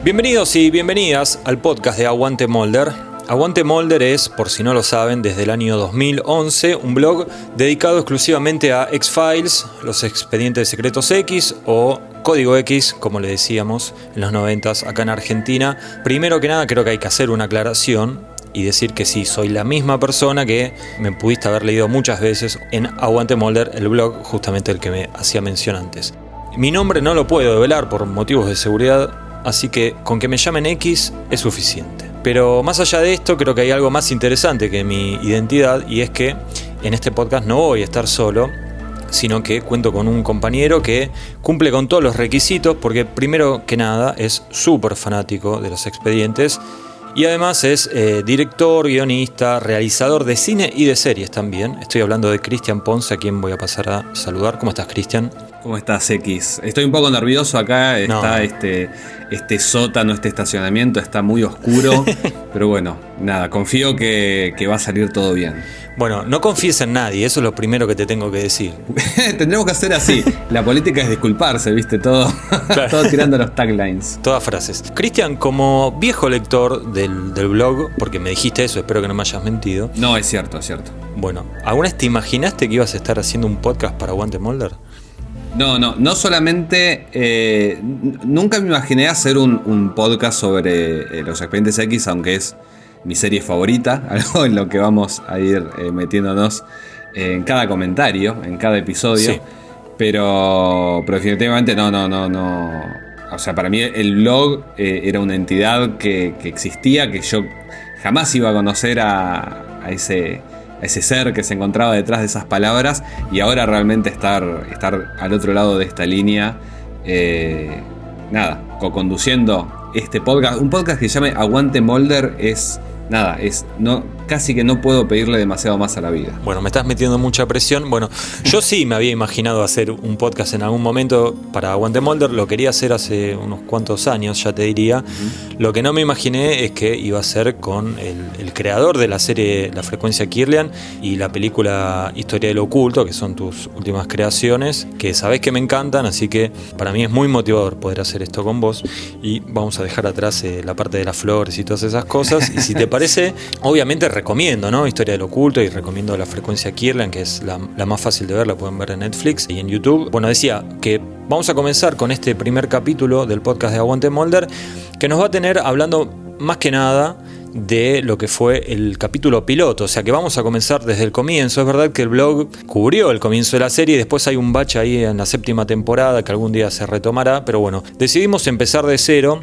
Bienvenidos y bienvenidas al podcast de Aguante Mulder. Aguante Mulder es, por si no lo saben, desde el año 2011, un blog dedicado exclusivamente a X-Files, los expedientes secretos X o Código X, como le decíamos en los 90s acá en Argentina. Primero que nada, creo que hay que hacer una aclaración y decir que sí, soy la misma persona que me pudiste haber leído muchas veces en Aguante Mulder, el blog justamente el que me hacía mención antes. Mi nombre no lo puedo develar por motivos de seguridad, así que con que me llamen X es suficiente. Pero más allá de esto, creo que hay algo más interesante que mi identidad, y es que en este podcast no voy a estar solo, sino que cuento con un compañero que cumple con todos los requisitos, porque primero que nada es súper fanático de los expedientes y además es director, guionista, realizador de cine y de series también. Estoy hablando de Cristian Ponce, a quien voy a pasar a saludar. ¿Cómo estás, Cristian? ¿Cómo estás, X? Estoy un poco nervioso acá, está este sótano, este estacionamiento está muy oscuro, pero bueno, nada, confío que va a salir todo bien. Bueno, no confíes en nadie, eso es lo primero que te tengo que decir. Tendremos que hacer así, la política es disculparse, ¿viste? Todo, claro. Todo tirando los taglines. Todas frases. Cristian, como viejo lector del blog, porque me dijiste eso, espero que no me hayas mentido. No, es cierto, es cierto. Bueno, ¿alguna vez te imaginaste que ibas a estar haciendo un podcast para Aguante Mulder? No solamente, nunca me imaginé hacer un podcast sobre los expedientes X, aunque es mi serie favorita, algo en lo que vamos a ir metiéndonos en cada comentario, en cada episodio, sí. pero definitivamente no. O sea, para mí el blog era una entidad que existía, que yo jamás iba a conocer a ese ser que se encontraba detrás de esas palabras, y ahora realmente estar al otro lado de esta línea, co-conduciendo este podcast, un podcast que se llame Aguante Mulder, casi que no puedo pedirle demasiado más a la vida. Bueno, me estás metiendo mucha presión. Bueno, yo sí me había imaginado hacer un podcast en algún momento para Aguante Mulder, lo quería hacer hace unos cuantos años, ya te diría. Uh-huh. Lo que no me imaginé es que iba a ser con el creador de la serie La Frecuencia Kirlian y la película Historia del Oculto, que son tus últimas creaciones, que sabés que me encantan, así que para mí es muy motivador poder hacer esto con vos, y vamos a dejar atrás la parte de las flores y todas esas cosas, y si te parece, obviamente recomiendo, ¿no? Historia del Oculto, y recomiendo La Frecuencia Kirlian, que es la más fácil de ver, la pueden ver en Netflix y en YouTube. Bueno, decía que vamos a comenzar con este primer capítulo del podcast de Aguante Mulder, que nos va a tener hablando más que nada de lo que fue el capítulo piloto, o sea que vamos a comenzar desde el comienzo. Es verdad que el blog cubrió el comienzo de la serie y después hay un bache ahí en la 7ª temporada que algún día se retomará, pero bueno, decidimos empezar de cero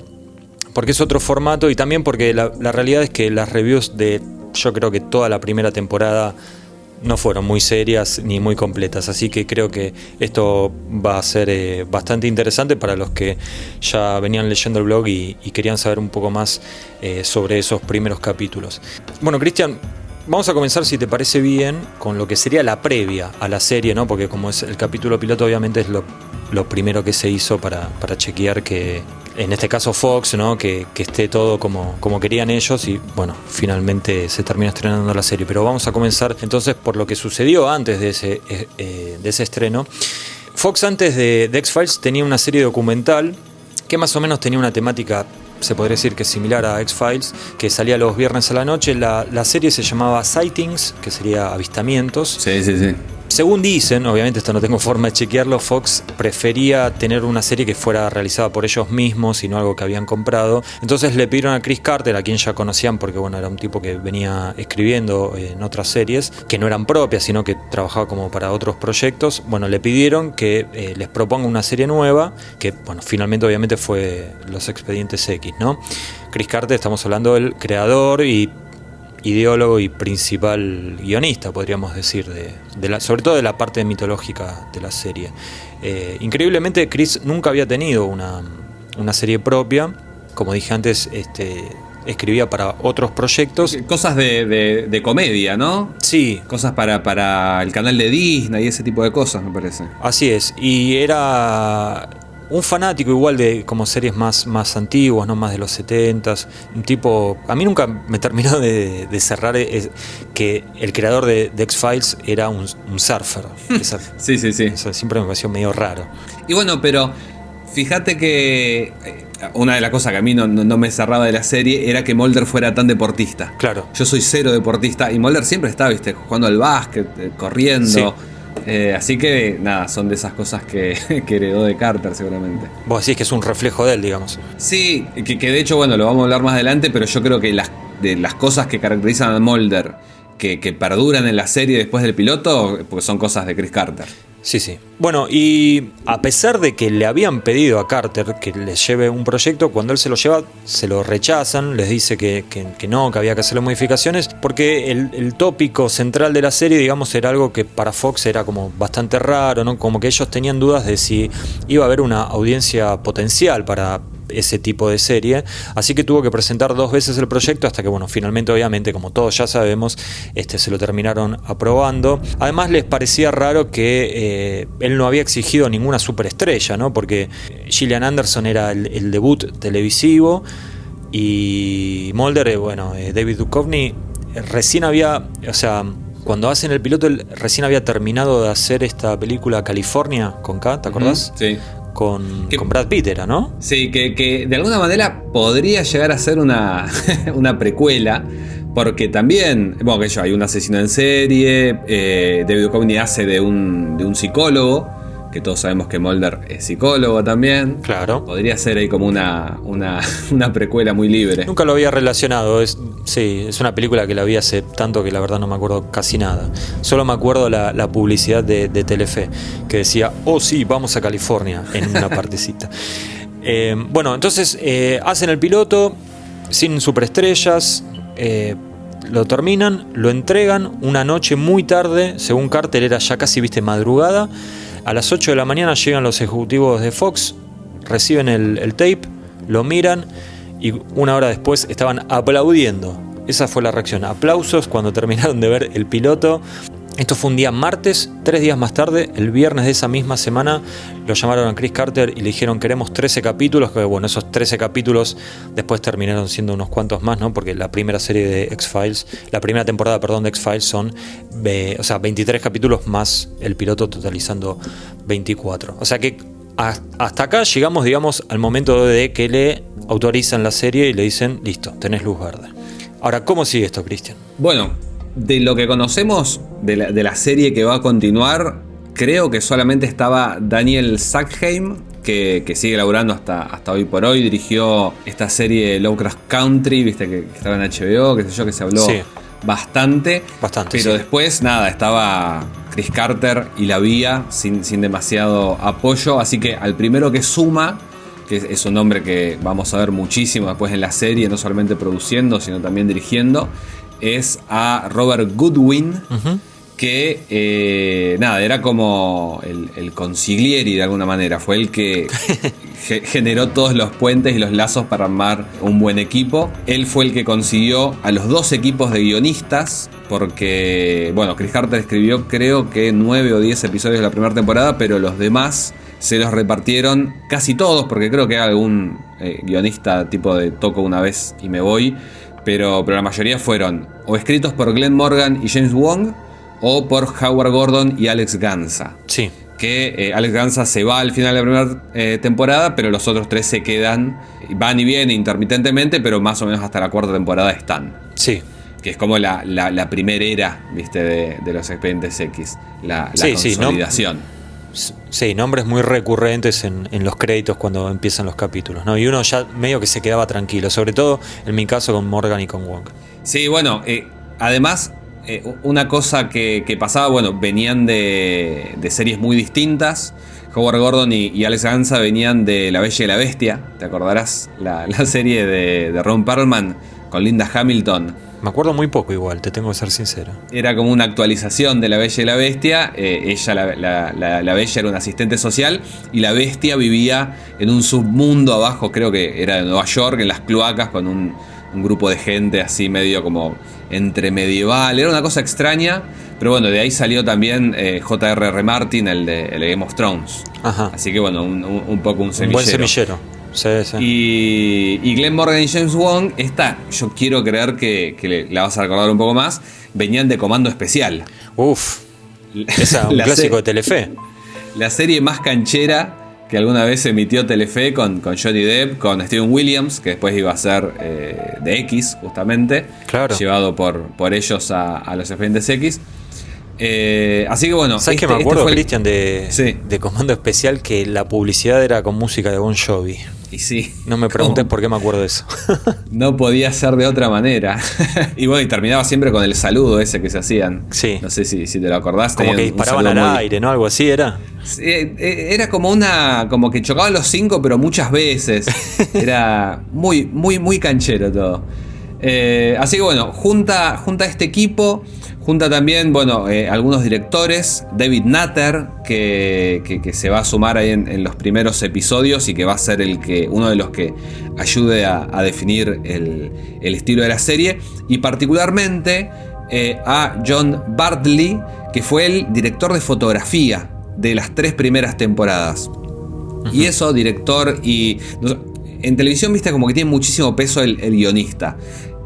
porque es otro formato, y también porque la realidad es que las reviews de, yo creo que toda la primera temporada no fueron muy serias ni muy completas, así que creo que esto va a ser bastante interesante para los que ya venían leyendo el blog y querían saber un poco más sobre esos primeros capítulos. Bueno, Cristian, vamos a comenzar, si te parece bien, con lo que sería la previa a la serie, ¿no? Porque como es el capítulo piloto, obviamente es lo primero que se hizo para chequear que, en este caso Fox, ¿no? Que esté todo como querían ellos, y bueno, finalmente se termina estrenando la serie. Pero vamos a comenzar entonces por lo que sucedió antes de ese estreno. Fox, antes de X-Files, tenía una serie documental que más o menos tenía una temática, se podría decir que similar a X-Files, que salía los viernes a la noche. La serie se llamaba Sightings, que sería avistamientos. Sí. Según dicen, obviamente esto no tengo forma de chequearlo, Fox prefería tener una serie que fuera realizada por ellos mismos y no algo que habían comprado. Entonces le pidieron a Chris Carter, a quien ya conocían porque bueno, era un tipo que venía escribiendo en otras series que no eran propias, sino que trabajaba como para otros proyectos. Bueno, le pidieron que les proponga una serie nueva, que bueno, finalmente obviamente fue Los Expedientes X, ¿no? Chris Carter, estamos hablando del creador y ideólogo y principal guionista, podríamos decir, sobre todo de la parte mitológica de la serie. Increíblemente, Chris nunca había tenido una serie propia. Como dije antes, escribía para otros proyectos. Cosas de comedia, ¿no? Sí. Cosas para el canal de Disney y ese tipo de cosas, me parece. Así es. Y era un fanático igual de como series más antiguas, ¿no? Más de los 70s. Un tipo, a mí nunca me terminó de cerrar que el creador de X-Files era un surfer. Sí. Eso siempre me pareció medio raro. Y bueno, pero Fíjate que una de las cosas que a mí no me cerraba de la serie era que Mulder fuera tan deportista. Claro. Yo soy cero deportista y Mulder siempre está, viste, jugando al básquet, corriendo. Sí. Así que nada, son de esas cosas que heredó de Carter seguramente. Vos decís que es un reflejo de él, digamos. Sí, que de hecho, bueno, lo vamos a hablar más adelante, pero yo creo que de las cosas que caracterizan a Mulder que perduran en la serie después del piloto, porque son cosas de Chris Carter. Sí, sí. Bueno, y a pesar de que le habían pedido a Carter que les lleve un proyecto, cuando él se lo lleva, se lo rechazan, les dice que no, que había que hacerle modificaciones, porque el tópico central de la serie, digamos, era algo que para Fox era como bastante raro, ¿no? Como que ellos tenían dudas de si iba a haber una audiencia potencial para ese tipo de serie, así que tuvo que presentar 2 veces el proyecto hasta que, bueno, finalmente, obviamente, como todos ya sabemos, se lo terminaron aprobando. Además, les parecía raro que él no había exigido ninguna superestrella, ¿no? Porque Gillian Anderson era el debut televisivo y Mulder, David Duchovny recién había, o sea, cuando hacen el piloto, él recién había terminado de hacer esta película California con K, ¿te acordás? Sí. Con Brad Pitt era, ¿no? Sí, que de alguna manera podría llegar a ser una precuela, porque también, bueno, que hay un asesino en serie, David Duchovny hace de un psicólogo, que todos sabemos que Mulder es psicólogo también. Claro. Podría ser ahí como una precuela muy libre. Nunca lo había relacionado, es una película que la vi hace tanto que la verdad no me acuerdo casi nada. Solo me acuerdo la publicidad de Telefe, que decía, oh sí, vamos a California, en una partecita. Bueno, entonces hacen el piloto sin superestrellas, lo terminan, lo entregan una noche muy tarde, según Carter era ya casi, madrugada. A las 8 de la mañana llegan los ejecutivos de Fox, reciben el tape, lo miran y 1 hora después estaban aplaudiendo. Esa fue la reacción, aplausos cuando terminaron de ver el piloto. Esto fue un día martes. 3 días más tarde, el viernes de esa misma semana, lo llamaron a Chris Carter y le dijeron queremos 13 capítulos, que bueno, esos 13 capítulos después terminaron siendo unos cuantos más, ¿no? Porque la primera serie de X-Files, la primera temporada, de X-Files son 23 capítulos más el piloto, totalizando 24. O sea que hasta acá llegamos, digamos, al momento de que le autorizan la serie y le dicen, listo, tenés luz verde. Ahora, ¿cómo sigue esto, Cristian? Bueno, de lo que conocemos de la serie que va a continuar, creo que solamente estaba Daniel Sackheim, que sigue laburando hasta hoy por hoy. Dirigió esta serie Lovecraft Country, viste, que estaba en HBO, qué sé yo, que se habló bastante. Pero después, nada, estaba Chris Carter y la vía sin demasiado apoyo. Así que al primero que suma, que es un hombre que vamos a ver muchísimo después en la serie, no solamente produciendo, sino también dirigiendo, es a Robert Goodwin, que era como el consiglieri de alguna manera. Fue el que generó todos los puentes y los lazos para armar un buen equipo. Él fue el que consiguió a los 2 equipos de guionistas, porque, bueno, Chris Carter escribió creo que 9 o 10 episodios de la primera temporada, pero los demás se los repartieron casi todos, porque creo que hay algún guionista tipo de toco una vez y me voy. Pero la mayoría fueron o escritos por Glenn Morgan y James Wong o por Howard Gordon y Alex Gansa. Sí. Que Alex Gansa se va al final de la primera temporada, pero los otros 3 se quedan, van y vienen intermitentemente, pero más o menos hasta la 4ª temporada están. Sí. Que es como la primera era, viste, de los Expedientes X, la consolidación. Sí, nombres muy recurrentes en los créditos cuando empiezan los capítulos, ¿no? Y uno ya medio que se quedaba tranquilo, sobre todo en mi caso con Morgan y con Wong. Sí, bueno, además, una cosa que pasaba, bueno, venían de series muy distintas. Howard Gordon y Alex Gansa venían de La Bella y la Bestia, ¿te acordarás? La serie de Ron Perlman con Linda Hamilton. Me acuerdo muy poco igual, te tengo que ser sincero. Era como una actualización de La Bella y la Bestia. Ella, la Bella, era una asistente social y la Bestia vivía en un submundo abajo, creo que era de Nueva York, en las cloacas, con un grupo de gente así medio como entre medieval. Era una cosa extraña, pero bueno, de ahí salió también J.R.R. Martin, el de Game of Thrones. Ajá. Así que bueno, un poco un semillero. Un buen semillero. Sí. Y Glenn Morgan y James Wong, yo quiero creer que la vas a recordar un poco más, venían de Comando Especial. Uf, esa un clásico de Telefe. La serie más canchera que alguna vez emitió Telefe con Johnny Depp, con Steven Williams, que después iba a ser de X, justamente. Claro. Llevado por ellos a los Expedientes X. Así que bueno. ¿Sabes que me acuerdo, Cristian, Sí. de Comando Especial, que la publicidad era con música de Bon Jovi? Y sí. No me preguntes por qué me acuerdo de eso. No podía ser de otra manera. Y bueno, y terminaba siempre con el saludo ese que se hacían. Sí. No sé si te lo acordás. Como que disparaban al aire, ¿no? Algo así era. Era como que chocaban los 5, pero muchas veces. Era muy, muy, muy canchero todo. Así que bueno, junta este equipo. Junta también, bueno, algunos directores. David Nutter, que se va a sumar ahí en los primeros episodios y que va a ser uno de los que ayude a definir el estilo de la serie. Y particularmente a John Bartley, que fue el director de fotografía de las 3 primeras temporadas. Uh-huh. Y eso, director y... En televisión, viste, como que tiene muchísimo peso el guionista.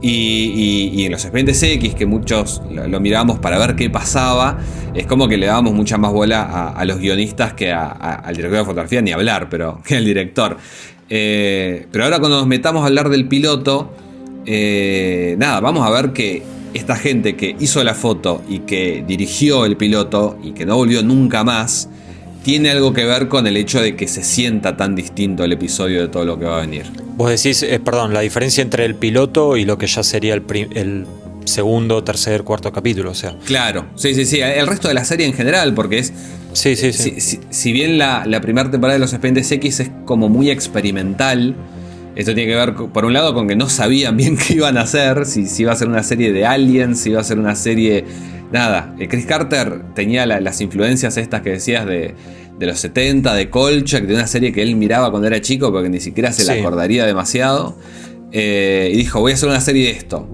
Y en los Expedientes X, que muchos lo mirábamos para ver qué pasaba, es como que le dábamos mucha más bola a los guionistas que al director de fotografía, ni hablar, pero que al director. Pero ahora cuando nos metamos a hablar del piloto, vamos a ver que esta gente que hizo la foto y que dirigió el piloto y que no volvió nunca más, tiene algo que ver con el hecho de que se sienta tan distinto el episodio de todo lo que va a venir. Vos decís, la diferencia entre el piloto y lo que ya sería el segundo, tercer, cuarto capítulo, o sea. Claro, sí. El resto de la serie en general, porque es... Sí. Si bien la primera temporada de los Expedientes X es como muy experimental, esto tiene que ver, por un lado, con que no sabían bien qué iban a hacer, si iba a ser una serie de aliens, si iba a ser una serie... Nada, Chris Carter tenía las influencias estas que decías de los 70, de Kolchak, de una serie que él miraba cuando era chico, porque ni siquiera se la acordaría demasiado. Y dijo, voy a hacer una serie de esto.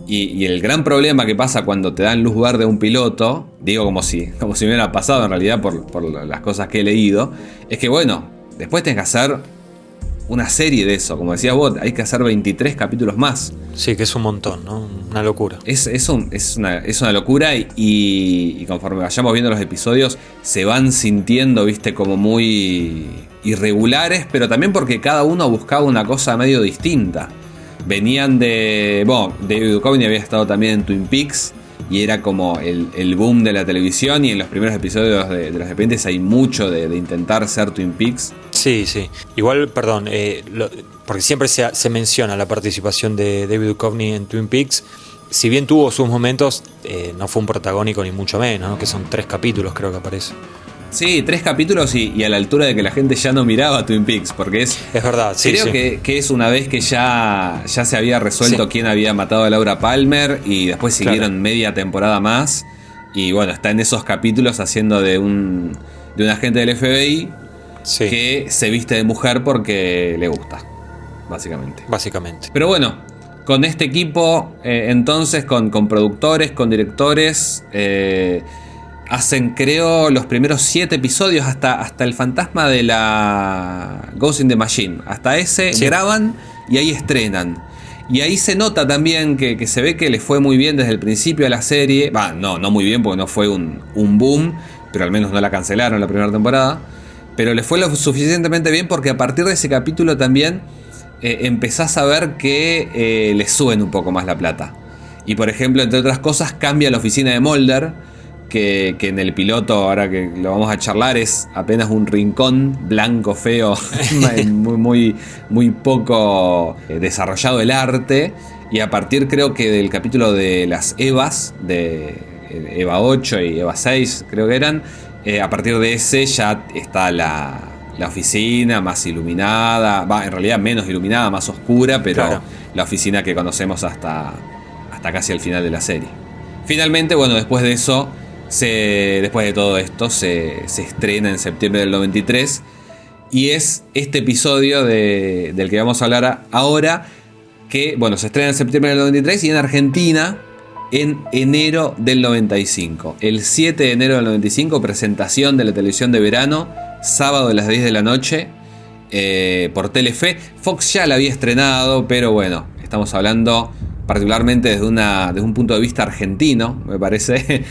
Y el gran problema que pasa cuando te dan luz verde a un piloto, digo como si me hubiera pasado en realidad por las cosas que he leído, es que bueno, después tenés que hacer una serie de eso. Como decías vos, hay que hacer 23 capítulos más. Sí, que es un montón, ¿no? Una locura. Es una locura y conforme vayamos viendo los episodios se van sintiendo, viste, como muy irregulares, pero también porque cada uno buscaba una cosa medio distinta. Venían David Duchovny había estado también en Twin Peaks y era como el boom de la televisión, y en los primeros episodios de los Expedientes hay mucho de intentar ser Twin Peaks. Sí. Igual, perdón, porque siempre se menciona la participación de David Duchovny en Twin Peaks. Si bien tuvo sus momentos, no fue un protagónico ni mucho menos, ¿no? Que son 3 capítulos, creo que aparece. Sí, 3 capítulos y a la altura de que la gente ya no miraba Twin Peaks, porque es verdad, sí. Creo que es una vez que ya se había resuelto quién había matado a Laura Palmer, y después siguieron media temporada más. Y bueno, está en esos capítulos haciendo de un agente del FBI que se viste de mujer porque le gusta, básicamente. Pero bueno, con este equipo, entonces, con productores, con directores, hacen, creo, los primeros 7 episodios hasta el fantasma de la Ghost in the Machine. Hasta ese graban y ahí estrenan. Y ahí se nota también que se ve que les fue muy bien desde el principio de la serie. No muy bien porque no fue un boom, pero al menos no la cancelaron la primera temporada. Pero les fue lo suficientemente bien porque a partir de ese capítulo también empezás a ver que les suben un poco más la plata. Y por ejemplo, entre otras cosas, cambia la oficina de Mulder, que en el piloto, ahora que lo vamos a charlar, es apenas un rincón blanco, feo, muy poco desarrollado el arte. Y a partir, creo que del capítulo de las Evas, de Eva 8 y Eva 6, creo que eran, a partir de ese ya está la oficina más iluminada, en realidad menos iluminada, más oscura, pero la oficina que conocemos hasta casi el final de la serie. Finalmente, bueno, después de eso, después de todo esto, se estrena en septiembre del 93, y es este episodio del que vamos a hablar ahora, que bueno, se estrena en septiembre del 93 y en Argentina en enero del 95. El 7 de enero del 95, presentación de la televisión de verano, sábado a las 10 de la noche, por Telefe. Fox ya la había estrenado, pero bueno, estamos hablando particularmente desde un punto de vista argentino, me parece.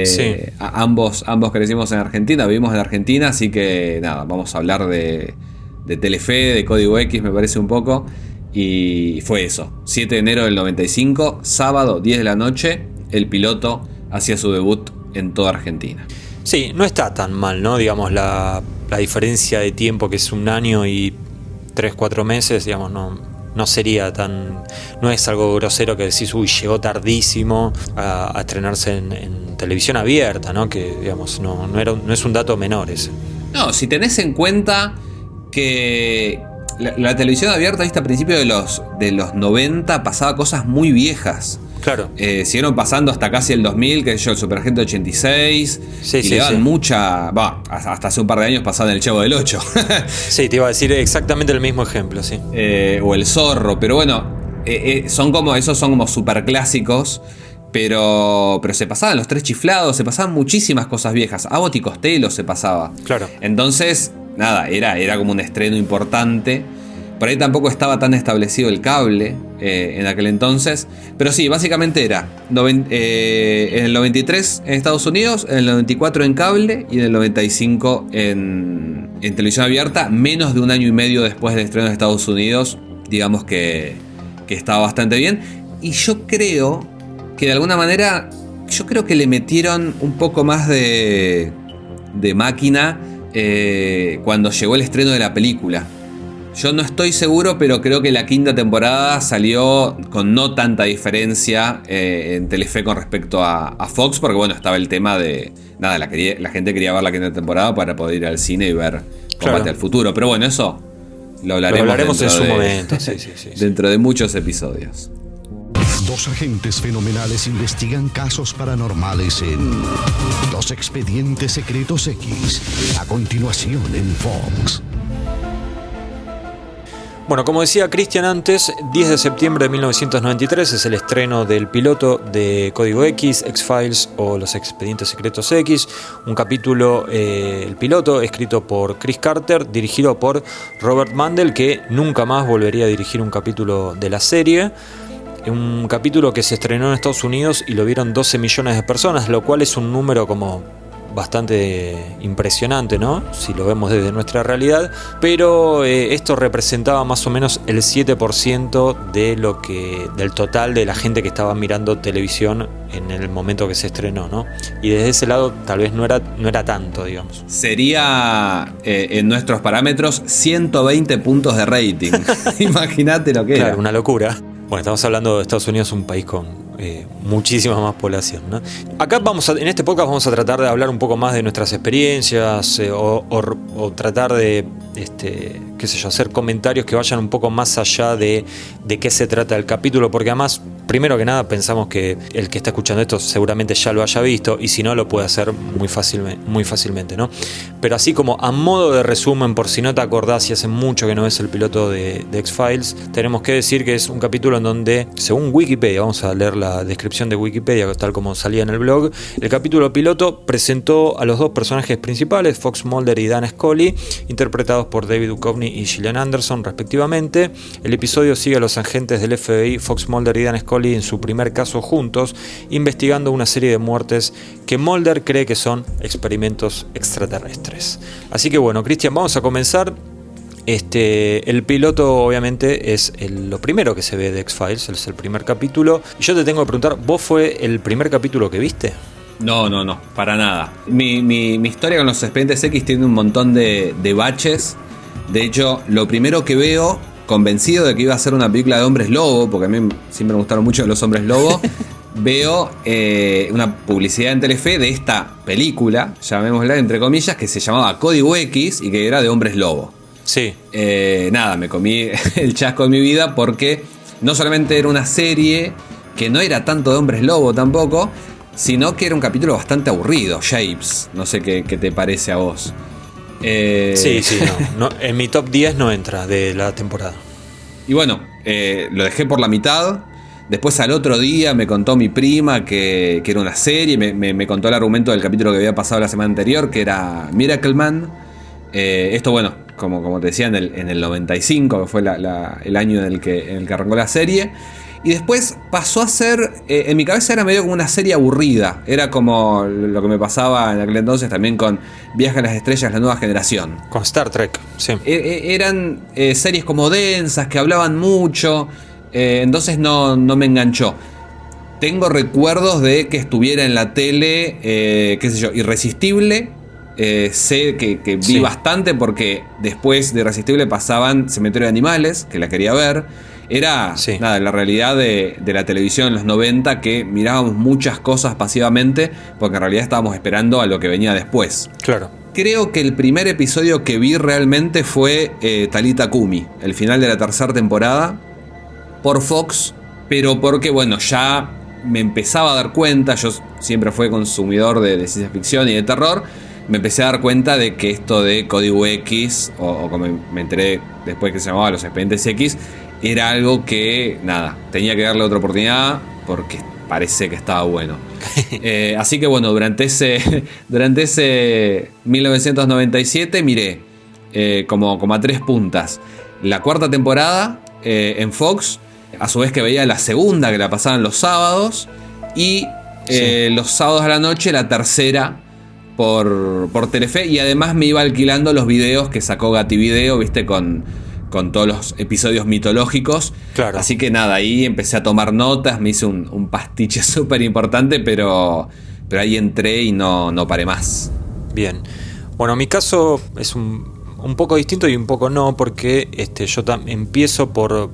Sí. Ambos crecimos en Argentina, vivimos en Argentina, así que nada, vamos a hablar de Telefe, de Código X, me parece un poco. Y fue eso, 7 de enero del 95, sábado, 10 de la noche, el piloto hacía su debut en toda Argentina. Sí, no está tan mal, ¿no? Digamos, la diferencia de tiempo, que es un año y 3-4 meses, digamos, no sería tan... No es algo grosero que decís, uy, llegó tardísimo a estrenarse en televisión abierta, ¿no? Que, digamos, no es un dato menor ese. No, si tenés en cuenta que la televisión abierta, viste, a principios de los 90 pasaba cosas muy viejas. Claro. Siguieron pasando hasta casi el 2000, que es el Superagente 86. Sí, y sí, le daban sí. mucha... hasta hace un par de años pasaba en el Chavo del 8. Sí, te iba a decir exactamente el mismo ejemplo, sí. O el Zorro. Pero bueno, esos son como superclásicos. Pero se pasaban los Tres Chiflados, se pasaban muchísimas cosas viejas. Abbott y Costello se pasaba. Claro. Entonces, nada, era como un estreno importante. Por ahí tampoco estaba tan establecido el cable en aquel entonces. Pero sí, básicamente era en el 93 en Estados Unidos, en el 94 en cable y en el 95 en televisión abierta. Menos de un año y medio después del estreno de Estados Unidos. Digamos que estaba bastante bien. Y yo creo que de alguna manera, le metieron un poco más de máquina cuando llegó el estreno de la película. Yo no estoy seguro, pero creo que la quinta temporada salió con no tanta diferencia en Telefe con respecto a Fox, porque bueno, estaba el tema de... Nada, la gente quería ver la quinta temporada para poder ir al cine y ver Combate al Futuro. Pero bueno, eso lo hablaremos en su momento. Sí. Dentro de muchos episodios. Dos agentes fenomenales investigan casos paranormales en Los Expedientes Secretos X. A continuación en Fox. Bueno, como decía Cristian antes, 10 de septiembre de 1993 es el estreno del piloto de Código X, X-Files o Los Expedientes Secretos X, un capítulo, el piloto, escrito por Chris Carter, dirigido por Robert Mandel, que nunca más volvería a dirigir un capítulo de la serie. Un capítulo que se estrenó en Estados Unidos y lo vieron 12 millones de personas, lo cual es un número como bastante impresionante, ¿no? Si lo vemos desde nuestra realidad, pero esto representaba más o menos el 7% del total de la gente que estaba mirando televisión en el momento que se estrenó, ¿no? Y desde ese lado tal vez no era tanto, digamos. Sería en nuestros parámetros 120 puntos de rating. Imagínate lo que era. Claro, una locura. Bueno, estamos hablando de Estados Unidos, un país con muchísima más población, ¿no? Acá en este podcast vamos a tratar de hablar un poco más de nuestras experiencias o tratar de, qué sé yo, hacer comentarios que vayan un poco más allá de qué se trata el capítulo, porque además, primero que nada, pensamos que el que está escuchando esto seguramente ya lo haya visto y si no lo puede hacer muy fácilmente, ¿no? Pero así como a modo de resumen, por si no te acordás y hace mucho que no ves el piloto de X-Files, tenemos que decir que es un capítulo en donde, según Wikipedia, vamos a leer la descripción de Wikipedia tal como salía en el blog, el capítulo piloto presentó a los dos personajes principales, Fox Mulder y Dan Scully, interpretados por David Duchovny y Gillian Anderson respectivamente. El episodio sigue a los agentes del FBI, Fox Mulder y Dan Scully, en su primer caso juntos, investigando una serie de muertes que Mulder cree que son experimentos extraterrestres. Así que bueno, Cristian, vamos a comenzar. El piloto obviamente es lo primero que se ve de X-Files, es el primer capítulo. Y yo te tengo que preguntar, ¿vos fue el primer capítulo que viste? No, para nada. Mi historia con los Expedientes X tiene un montón de baches. De hecho, lo primero que veo, convencido de que iba a ser una película de hombres lobo, porque a mí siempre me gustaron mucho los hombres lobo, veo una publicidad en Telefe de esta película, llamémosla entre comillas, que se llamaba Código X y que era de hombres lobo. Sí. Nada, me comí el chasco de mi vida porque no solamente era una serie que no era tanto de hombres lobo tampoco, sino que era un capítulo bastante aburrido, Shapes. No sé qué te parece a vos. Sí, no, en mi top 10 no entra de la temporada. Y bueno, lo dejé por la mitad. Después al otro día me contó mi prima que era una serie. Me contó el argumento del capítulo que había pasado la semana anterior, que era Miracle Man. Esto, bueno, como te decía, en el 95, que fue el año en el que arrancó la serie. Y después pasó a ser, en mi cabeza era medio como una serie aburrida. Era como lo que me pasaba en aquel entonces también con Viaje a las Estrellas, la nueva generación. Con Star Trek, sí. Eran series como densas, que hablaban mucho, entonces no me enganchó. Tengo recuerdos de que estuviera en la tele, qué sé yo, Irresistible. Sé que vi bastante porque después de Irresistible pasaban Cementerio de Animales, que la quería ver. Era nada, la realidad de la televisión en los 90, que mirábamos muchas cosas pasivamente porque en realidad estábamos esperando a lo que venía después. Claro. Creo que el primer episodio que vi realmente fue Talita Kumi, el final de la tercera temporada, por Fox, pero porque bueno, ya me empezaba a dar cuenta, yo siempre fui consumidor de ciencia ficción y de terror, me empecé a dar cuenta de que esto de Código X, o como me enteré después que se llamaba Los Expedientes X, era algo que, nada, tenía que darle otra oportunidad porque parece que estaba bueno. Así que bueno, durante ese 1997 miré como a 3 puntas la cuarta temporada en Fox, a su vez que veía la segunda, que la pasaban los sábados, y los sábados a la noche la tercera por Telefe, y además me iba alquilando los videos que sacó Gativideo, viste, con todos los episodios mitológicos. Claro. Así que nada, ahí empecé a tomar notas, me hice un pastiche súper importante, pero ahí entré y no paré más. Bien. Bueno, mi caso es un poco distinto y un poco no, porque yo empiezo por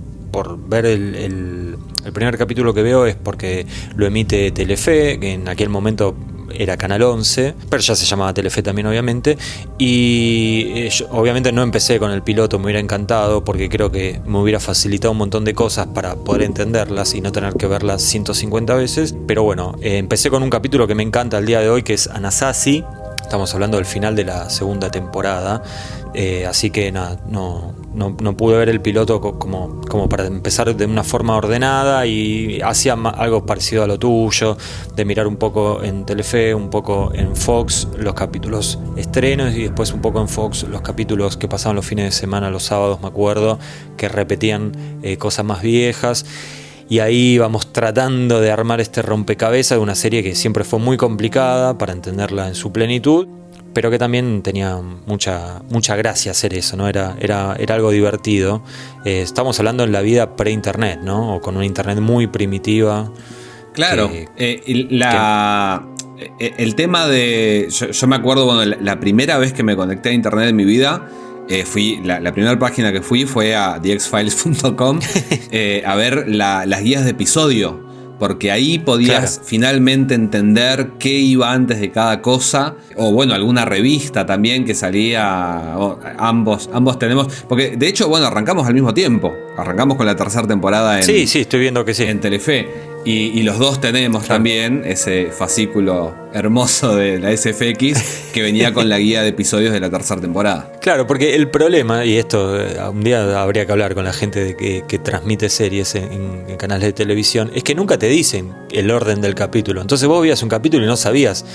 ver el primer capítulo que veo es porque lo emite Telefe, que en aquel momento era Canal 11, pero ya se llamaba Telefe también, obviamente. Y yo, obviamente no empecé con el piloto, me hubiera encantado porque creo que me hubiera facilitado un montón de cosas para poder entenderlas y no tener que verlas 150 veces. Pero bueno, empecé con un capítulo que me encanta al día de hoy, que es Anasazi. Estamos hablando del final de la segunda temporada. Así que nada, no pude ver el piloto como para empezar de una forma ordenada, y hacía algo parecido a lo tuyo, de mirar un poco en Telefe, un poco en Fox los capítulos estrenos, y después un poco en Fox los capítulos que pasaban los fines de semana, los sábados, me acuerdo, que repetían cosas más viejas. Y ahí íbamos tratando de armar este rompecabezas de una serie que siempre fue muy complicada para entenderla en su plenitud, pero que también tenía mucha gracia hacer eso, ¿no? Era algo divertido. Estamos hablando en la vida pre-internet, ¿no? O con una internet muy primitiva. Claro. El tema de... Yo me acuerdo, bueno, la primera vez que me conecté a internet en mi vida, la primera página que fui fue a thexfiles.com a ver las guías de episodio, porque ahí podías finalmente entender qué iba antes de cada cosa, o bueno, alguna revista también que salía, ambos tenemos, porque de hecho, bueno, arrancamos al mismo tiempo, arrancamos con la tercera temporada sí, estoy viendo que sí, en Telefe. Y los dos tenemos también ese fascículo hermoso de la SFX que venía con la guía de episodios de la tercera temporada. Claro, porque el problema, y esto un día habría que hablar con la gente de que transmite series en canales de televisión, es que nunca te dicen el orden del capítulo. Entonces vos veías un capítulo y no sabías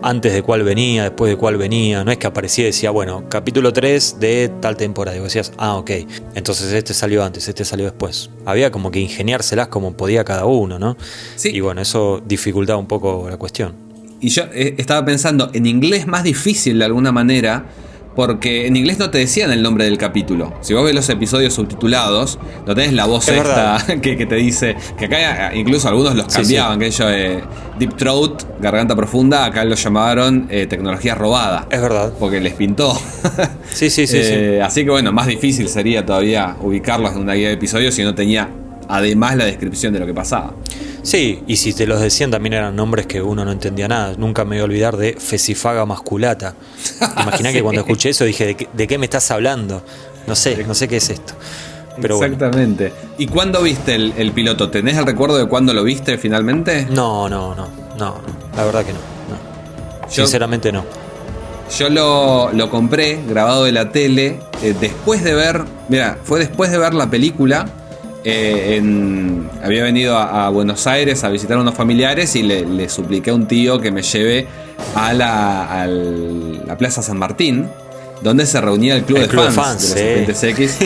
antes de cuál venía, después de cuál venía. No es que aparecía y decía, bueno, capítulo 3 de tal temporada. Y vos decías, ok, entonces este salió antes, este salió después. Había como que ingeniárselas como podía cada uno, ¿no? Sí. Y bueno, eso dificultaba un poco la cuestión. Y yo estaba pensando, en inglés más difícil de alguna manera, porque en inglés no te decían el nombre del capítulo. Si vos ves los episodios subtitulados, no tenés la voz esta que te dice, que acá incluso algunos los cambiaban, que ellos Deep Throat, garganta profunda, acá lo llamaron tecnología robada. Es verdad. Porque les pintó. Sí. Así que bueno, más difícil sería todavía ubicarlos en una guía de episodios si no tenía además la descripción de lo que pasaba. Sí, y si te los decían también eran nombres que uno no entendía nada. Nunca me voy a olvidar de Fesifaga masculata. Imaginá que cuando escuché eso dije, ¿de qué me estás hablando? No sé qué es esto. Pero exactamente. Bueno. ¿Y cuándo viste el piloto? ¿Tenés el recuerdo de cuándo lo viste finalmente? No. La verdad que no. Sinceramente no. Yo lo compré grabado de la tele después de ver... Mira, fue después de ver la película... había venido a Buenos Aires a visitar a unos familiares y le supliqué a un tío que me lleve a la Plaza San Martín, donde se reunía el club de fans de los Expedientes X.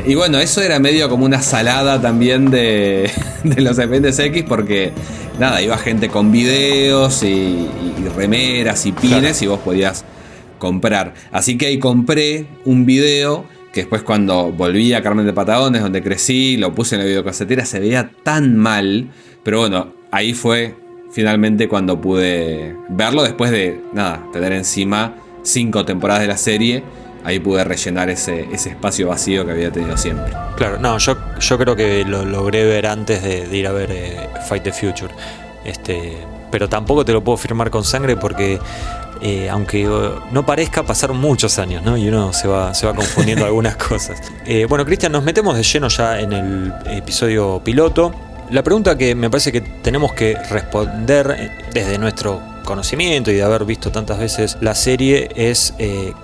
Y bueno, eso era medio como una salada también de los Expedientes X, porque nada, iba gente con videos y remeras y pines, claro, y vos podías comprar. Así que ahí compré un video que después, cuando volví a Carmen de Patagones, donde crecí, lo puse en la videocasetera, se veía tan mal, pero bueno, ahí fue finalmente cuando pude verlo, después de nada, tener encima 5 temporadas de la serie. Ahí pude rellenar ese espacio vacío que había tenido siempre. Claro, no, yo creo que lo logré ver antes de ir a ver Fight the Future. Pero tampoco te lo puedo firmar con sangre porque aunque no parezca, pasaron muchos años, ¿no? Y uno se va confundiendo algunas cosas. Bueno, Cristian, nos metemos de lleno ya en el episodio piloto. La pregunta que me parece que tenemos que responder desde nuestro conocimiento y de haber visto tantas veces la serie es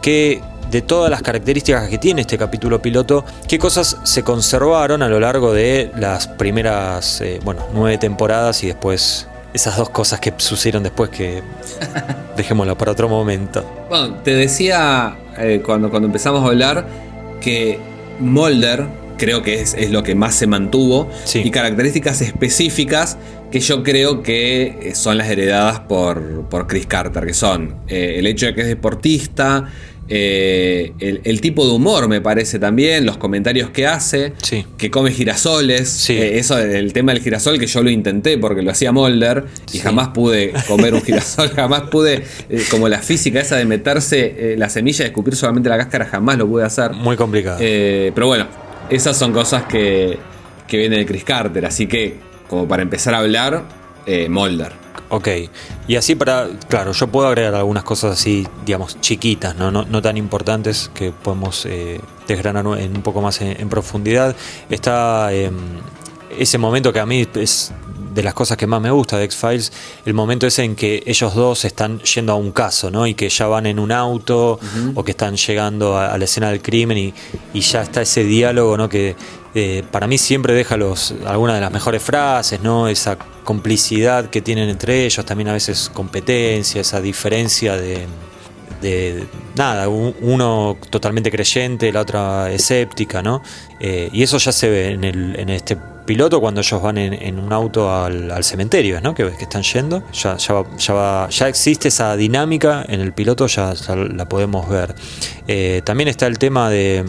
¿qué, de todas las características que tiene este capítulo piloto, qué cosas se conservaron a lo largo de las primeras 9 temporadas y después esas 2 cosas que sucedieron después que dejémoslas para otro momento? Bueno, te decía cuando empezamos a hablar que Mulder creo que es lo que más se mantuvo, sí, y características específicas que yo creo que son las heredadas por Chris Carter, que son el hecho de que es deportista, el tipo de humor, me parece también, los comentarios que hace, sí, que come girasoles, sí, eso el tema del girasol, que yo lo intenté porque lo hacía Mulder y sí, jamás pude comer un girasol, jamás pude, como la física esa de meterse la semilla y escupir solamente la cáscara, jamás lo pude hacer. Muy complicado. Pero bueno, esas son cosas que vienen de Chris Carter, así que como para empezar a hablar, Mulder. Ok, y así claro, yo puedo agregar algunas cosas así, digamos, chiquitas, no tan importantes, que podemos desgranar un poco más en profundidad. Está ese momento que a mí es de las cosas que más me gusta de X-Files, el momento ese en que ellos dos están yendo a un caso, ¿no? Y que ya van en un auto, uh-huh, o que están llegando a la escena del crimen y ya está ese diálogo, ¿no? Que para mí siempre deja algunas de las mejores frases, ¿no? Esa complicidad que tienen entre ellos, también a veces competencia, esa diferencia de nada, uno totalmente creyente, la otra escéptica, ¿no? Y eso ya se ve en este piloto cuando ellos van en un auto al cementerio, ¿no? Que están yendo, ya existe esa dinámica en el piloto, ya la podemos ver. También está el tema de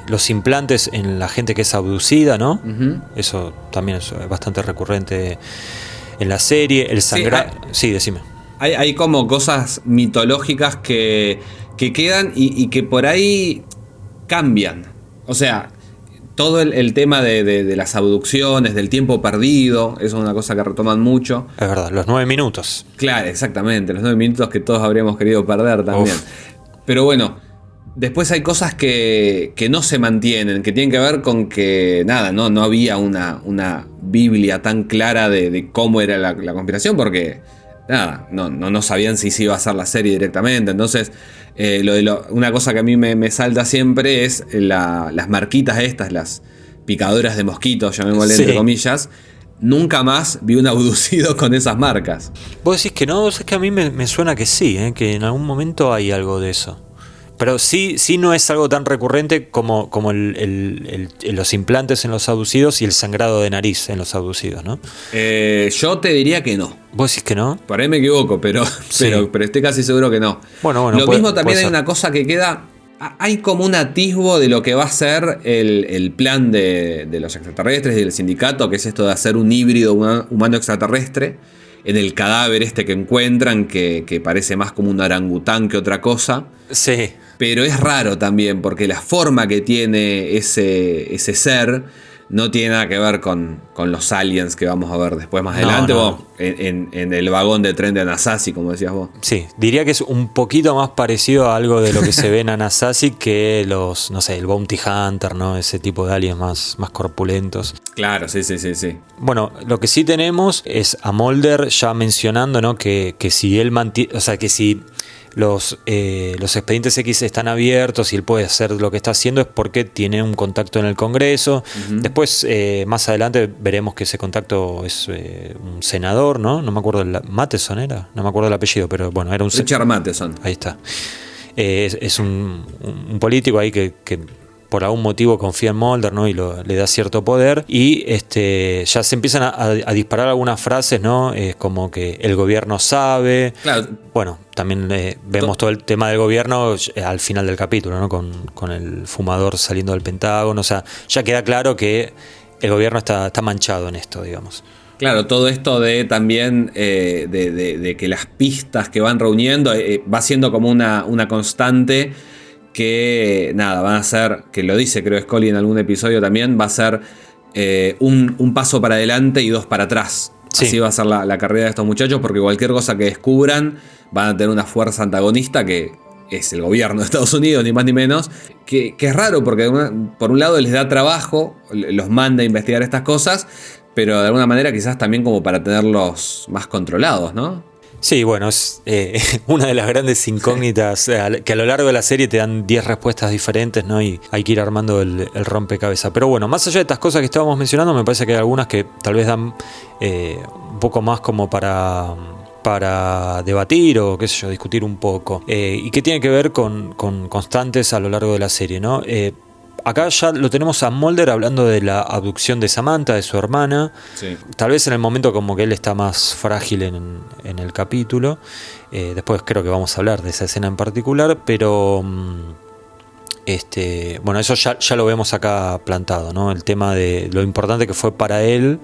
los implantes en la gente que es abducida, ¿no? Uh-huh. Eso también es bastante recurrente en la serie. El sangrado. Sí, decime. Hay como cosas mitológicas que quedan y que por ahí cambian. O sea, todo el tema de las abducciones, del tiempo perdido, eso es una cosa que retoman mucho. Es verdad, los 9 minutos. Claro, exactamente, los 9 minutos que todos habríamos querido perder también. Uf. Pero bueno, después hay cosas que no se mantienen, que tienen que ver con que nada, no había una Biblia tan clara de cómo era la conspiración, porque nada, no sabían si se iba a hacer la serie directamente. Entonces, una cosa que a mí me salta siempre es las marquitas estas, las picadoras de mosquitos, llamémosle, sí, entre comillas. Nunca más vi un abducido con esas marcas. Vos decís que no, es que a mí me suena que sí, que en algún momento hay algo de eso. Pero sí no es algo tan recurrente como los implantes en los abducidos y el sangrado de nariz en los abducidos, ¿no? Yo te diría que no. ¿Vos decís que no? Por ahí me equivoco, pero estoy casi seguro que no. Bueno, lo mismo también hay una cosa que queda. Hay como un atisbo de lo que va a ser el plan de los extraterrestres y del sindicato, que es esto de hacer un híbrido humano extraterrestre en el cadáver este que encuentran, que parece más como un orangután que otra cosa. Sí. Pero es raro también, porque la forma que tiene ese ser no tiene nada que ver con los aliens que vamos a ver después más adelante. No. Vos, en el vagón de tren de Anasazi, como decías vos. Sí, diría que es un poquito más parecido a algo de lo que se ve en Anasazi que el Bounty Hunter, ¿no? Ese tipo de aliens más corpulentos. Claro, sí. Bueno, lo que sí tenemos es a Mulder ya mencionando, ¿no? Que si él mantiene, o sea, que si los expedientes X están abiertos y él puede hacer lo que está haciendo es porque tiene un contacto en el Congreso. Uh-huh. Después, más adelante, veremos que ese contacto es un senador, ¿no? No me acuerdo, Matheson era, no me acuerdo el apellido, pero bueno, era un Richard Matheson. Ahí está. es un político ahí que por algún motivo confía en Mulder, ¿no? Y le da cierto poder. Y ya se empiezan a disparar algunas frases, ¿no? Como que el gobierno sabe. Claro. Bueno, también vemos todo el tema del gobierno al final del capítulo, ¿no? Con el fumador saliendo del Pentágono. O sea, ya queda claro que el gobierno está manchado en esto, digamos. Claro, todo esto de también de que las pistas que van reuniendo va siendo como una constante que nada, van a ser, que lo dice creo Scully en algún episodio también, va a ser un paso para adelante y 2 para atrás. Sí. Así va a ser la carrera de estos muchachos, porque cualquier cosa que descubran van a tener una fuerza antagonista que es el gobierno de Estados Unidos, ni más ni menos, que es raro porque por un lado les da trabajo, los manda a investigar estas cosas, pero de alguna manera quizás también como para tenerlos más controlados, ¿no? Sí, bueno, es una de las grandes incógnitas que a lo largo de la serie te dan 10 respuestas diferentes, ¿no? Y hay que ir armando el rompecabezas. Pero bueno, más allá de estas cosas que estábamos mencionando, me parece que hay algunas que tal vez dan un poco más como para debatir o qué sé yo, discutir un poco. Y que tiene que ver con constantes a lo largo de la serie, ¿no? Acá ya lo tenemos a Mulder hablando de la abducción de Samantha, de su hermana. Sí. Tal vez en el momento como que él está más frágil en el capítulo. Después creo que vamos a hablar de esa escena en particular. Pero bueno, eso ya lo vemos acá plantado, ¿no? El tema de lo importante que fue para él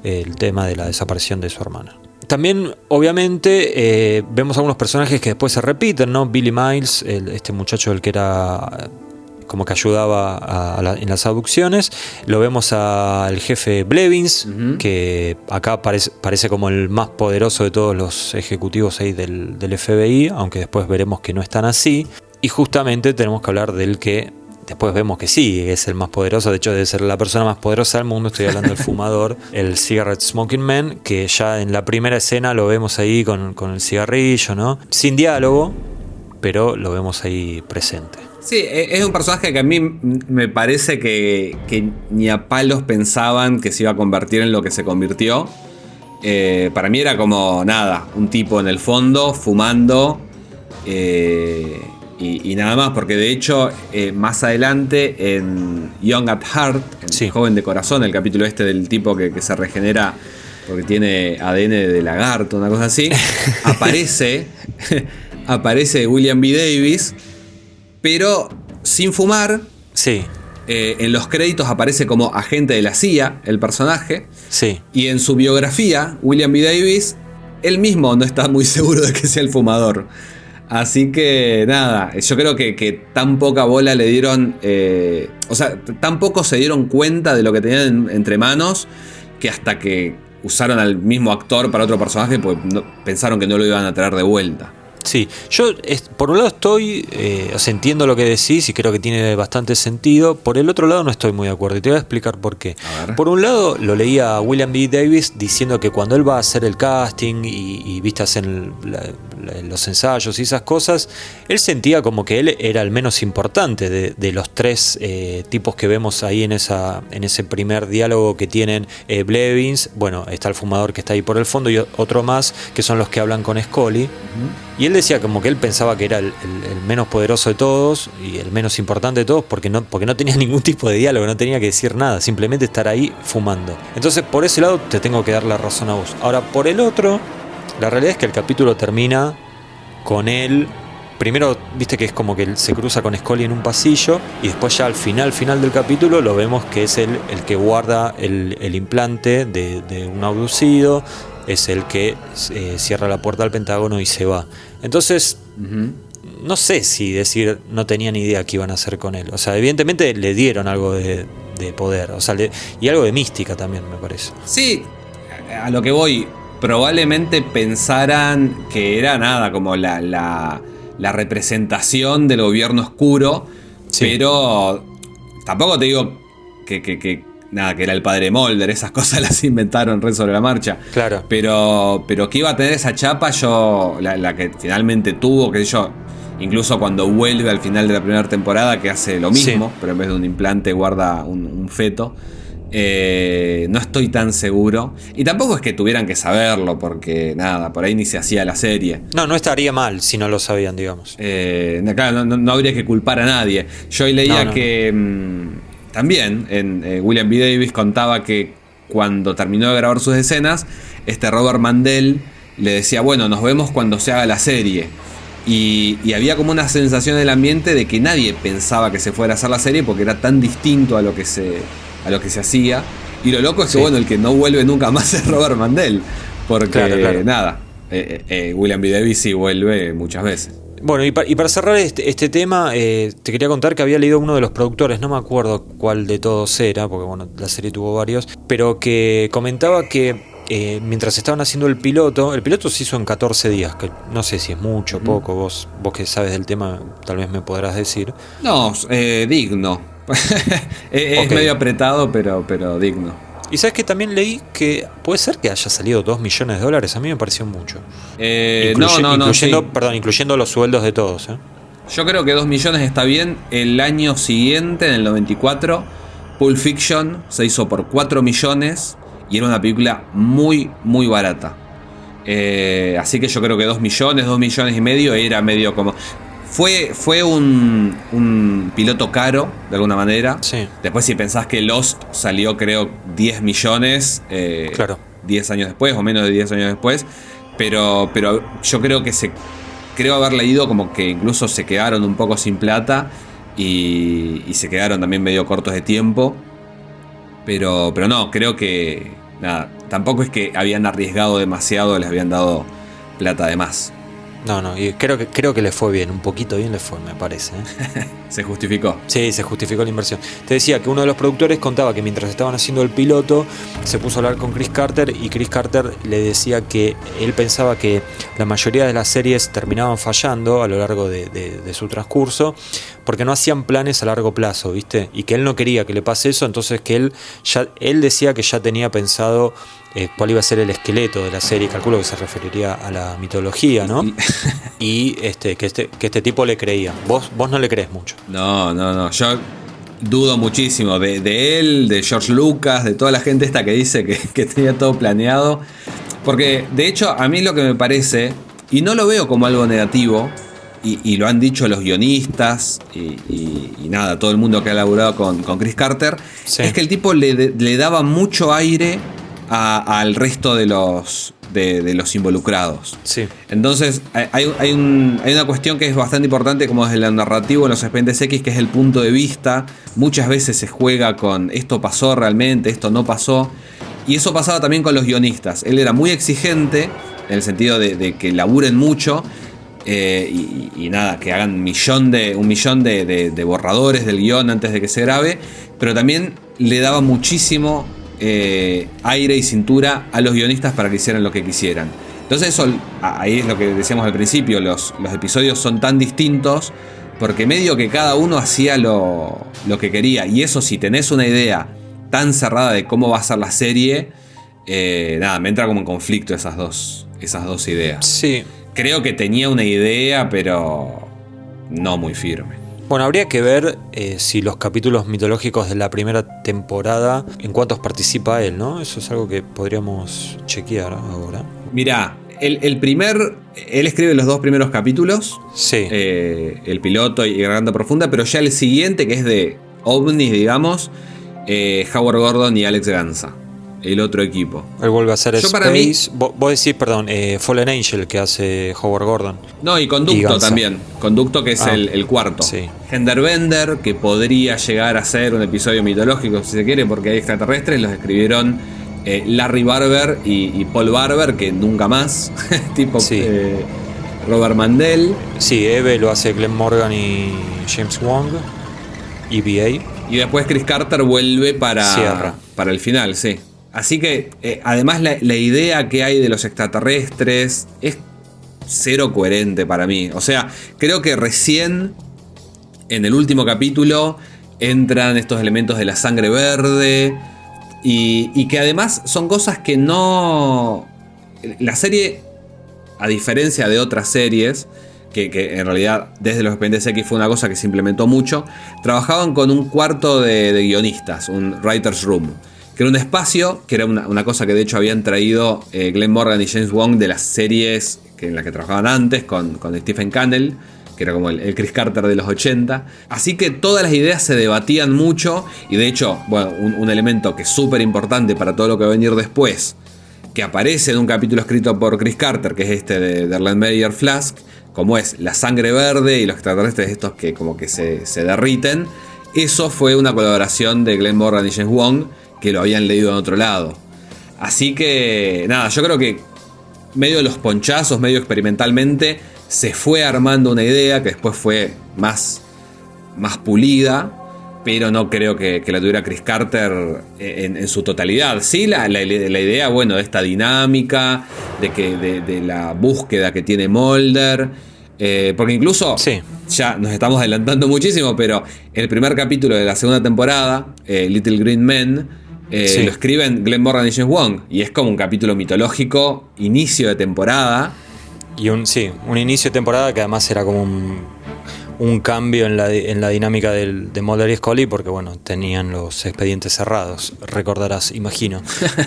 el tema de la desaparición de su hermana. También, obviamente, vemos algunos personajes que después se repiten, ¿no? Billy Miles, este muchacho el que era como que ayudaba en las abducciones. Lo vemos al jefe Blevins, que acá parece como el más poderoso de todos los ejecutivos ahí del FBI, aunque después veremos que no es tan así. Y justamente tenemos que hablar del que después vemos que sí, es el más poderoso. De hecho, debe ser la persona más poderosa del mundo. Estoy hablando del fumador, el Cigarette Smoking Man, que ya en la primera escena lo vemos ahí con el cigarrillo, ¿no? Sin diálogo, pero lo vemos ahí presente. Sí, es un personaje que a mí me parece que ni a palos pensaban que se iba a convertir en lo que se convirtió. Para mí era como nada, un tipo en el fondo fumando y nada más, porque de hecho más adelante en Young at Heart, en Joven de Corazón, el capítulo este del tipo que se regenera porque tiene ADN de lagarto, una cosa así, aparece William B. Davis, pero sin fumar. Sí. En los créditos aparece como agente de la CIA, el personaje. Sí. Y en su biografía, William B. Davis, él mismo no está muy seguro de que sea el fumador. Así que nada, yo creo que tan poca bola le dieron, o sea, tan poco se dieron cuenta de lo que tenían entre manos, que hasta que usaron al mismo actor para otro personaje, pues pensaron que no lo iban a traer de vuelta. Sí, yo por un lado estoy, o sea, entiendo lo que decís y creo que tiene bastante sentido. Por el otro lado no estoy muy de acuerdo y te voy a explicar por qué. Por un lado lo leía a William B. Davis diciendo que cuando él va a hacer el casting y viste hacen los ensayos y esas cosas, él sentía como que él era el menos importante de los tres tipos que vemos ahí en ese primer diálogo que tienen Blevins. Bueno, está el fumador que está ahí por el fondo y otro más que son los que hablan con Scully. Y él decía como que él pensaba que era el menos poderoso de todos y el menos importante de todos porque no tenía ningún tipo de diálogo, no tenía que decir nada, simplemente estar ahí fumando. Entonces por ese lado te tengo que dar la razón a vos. Ahora por el otro, la realidad es que el capítulo termina con él. Primero viste que es como que él se cruza con Scully en un pasillo y después ya al final del capítulo lo vemos que es el que guarda el implante de un abducido. Es el que cierra la puerta al Pentágono y se va. Entonces, no sé si decir no tenía ni idea qué iban a hacer con él. O sea, evidentemente le dieron algo de poder. O sea, y algo de mística también, me parece. Sí, a lo que voy. Probablemente pensaran que era nada, como la representación del gobierno oscuro. Sí. Pero tampoco te digo que nada, que era el padre Mulder, esas cosas las inventaron re sobre la marcha. Claro. Pero que iba a tener esa chapa, la que finalmente tuvo, que yo, incluso cuando vuelve al final de la primera temporada, que hace lo mismo, sí, pero en vez de un implante guarda un feto. No estoy tan seguro. Y tampoco es que tuvieran que saberlo, porque nada, por ahí ni se hacía la serie. No estaría mal si no lo sabían, digamos. Claro, no habría que culpar a nadie. Yo hoy leía que también William B. Davis contaba que cuando terminó de grabar sus escenas, Robert Mandel le decía, bueno, nos vemos cuando se haga la serie. Y había como una sensación en el ambiente de que nadie pensaba que se fuera a hacer la serie porque era tan distinto a lo que se hacía. Y lo loco es que, bueno, el que no vuelve nunca más es Robert Mandel. Porque, claro. Nada, William B. Davis sí vuelve muchas veces. Bueno, y para cerrar este tema, te quería contar que había leído uno de los productores, no me acuerdo cuál de todos era, porque bueno, la serie tuvo varios, pero que comentaba que mientras estaban haciendo el piloto se hizo en 14 días, que no sé si es mucho o poco, vos que sabes del tema tal vez me podrás decir. No, digno. Es medio apretado, pero digno. Y sabes que también leí que puede ser que haya salido $2 millones, a mí me pareció mucho. Incluyendo los sueldos de todos. Yo creo que 2 millones está bien. El año siguiente, en el 94, Pulp Fiction se hizo por 4 millones y era una película muy, muy barata. Así que yo creo que 2 millones y medio era medio como... Fue un piloto caro, de alguna manera. Sí. Después, si pensás que Lost salió, creo, 10 millones, claro. 10 años después, o menos de 10 años después. Pero yo creo que creo haber leído como que incluso se quedaron un poco sin plata y se quedaron también medio cortos de tiempo. Pero no, creo que nada, tampoco es que habían arriesgado demasiado, les habían dado plata de más. No, y creo que le fue bien, un poquito bien le fue, me parece. Se justificó. Sí, se justificó la inversión. Te decía que uno de los productores contaba que mientras estaban haciendo el piloto, se puso a hablar con Chris Carter y Chris Carter le decía que él pensaba que la mayoría de las series terminaban fallando a lo largo de su transcurso porque no hacían planes a largo plazo, ¿viste? Y que él no quería que le pase eso, entonces que él decía que ya tenía pensado cuál iba a ser el esqueleto de la serie, calculo que se referiría a la mitología, ¿no? Y que este tipo le creía. Vos no le crees mucho. No, yo dudo muchísimo de él, de George Lucas, de toda la gente esta que dice que tenía todo planeado. Porque de hecho a mí lo que me parece, y no lo veo como algo negativo, y lo han dicho los guionistas y nada, todo el mundo que ha laburado con Chris Carter, sí, es que el tipo le daba mucho aire al resto de los involucrados. Sí. Entonces hay una cuestión que es bastante importante como desde el narrativo en los Expedientes X, que es el punto de vista. Muchas veces se juega con esto pasó realmente, esto no pasó. Y eso pasaba también con los guionistas. Él era muy exigente en el sentido de que laburen mucho. Y nada, que hagan un millón de borradores del guión antes de que se grabe. Pero también le daba muchísimo aire y cintura a los guionistas para que hicieran lo que quisieran. Entonces eso, ahí es lo que decíamos al principio, los episodios son tan distintos porque medio que cada uno hacía lo que quería. Y eso, si tenés una idea tan cerrada de cómo va a ser la serie, nada, me entra como en conflicto esas dos ideas. Sí. Creo que tenía una idea, pero no muy firme. Bueno, habría que ver si los capítulos mitológicos de la primera temporada, en cuántos participa él, ¿no? Eso es algo que podríamos chequear ahora. Mirá, él escribe los 2 primeros capítulos. Sí. El piloto y Garganta Profunda, pero ya el siguiente, que es de ovnis, digamos, Howard Gordon y Alex Gansa, el otro equipo. Él vuelve a hacer Space. Para mí, vos decís, perdón, Fallen Angel, que hace Howard Gordon. No, y Conducto también. Conducto, que es el cuarto. Sí. Genderbender, que podría llegar a ser un episodio mitológico, si se quiere, porque hay extraterrestres. Los escribieron Larry Barber y Paul Barber, que nunca más. Tipo sí. Robert Mandel. Sí, Eve lo hace Glenn Morgan y James Wong. EVA. Y después Chris Carter vuelve para el final, sí. Así que, además, la idea que hay de los extraterrestres es cero coherente para mí. O sea, creo que recién en el último capítulo entran estos elementos de la sangre verde y que además son cosas que no... La serie, a diferencia de otras series, que en realidad desde los Expedientes X fue una cosa que se implementó mucho, trabajaban con un cuarto de guionistas, un writer's room. que era un espacio, que era una cosa que de hecho habían traído Glenn Morgan y James Wong de las series en las que trabajaban antes con Stephen Cannell, que era como el Chris Carter de los 80. Así que todas las ideas se debatían mucho, y de hecho, bueno, un elemento que es súper importante para todo lo que va a venir después, que aparece en un capítulo escrito por Chris Carter, que es este de Erlenmeyer Flask, como es la sangre verde y los extraterrestres estos que como que se derriten. Eso fue una colaboración de Glenn Morgan y James Wong, que lo habían leído en otro lado. Así que nada, yo creo que medio de los ponchazos, medio experimentalmente, se fue armando una idea que después fue más pulida, pero no creo que la tuviera Chris Carter en su totalidad. Sí, la idea, bueno, de esta dinámica, de la búsqueda que tiene Mulder, porque incluso, sí, ya nos estamos adelantando muchísimo, pero el primer capítulo de la segunda temporada, Little Green Men, sí, lo escriben Glenn Morgan y James Wong, y es como un capítulo mitológico, inicio de temporada. Y un inicio de temporada que además era como un cambio en la dinámica de Mulder y Scully, porque bueno, tenían los expedientes cerrados, recordarás, imagino.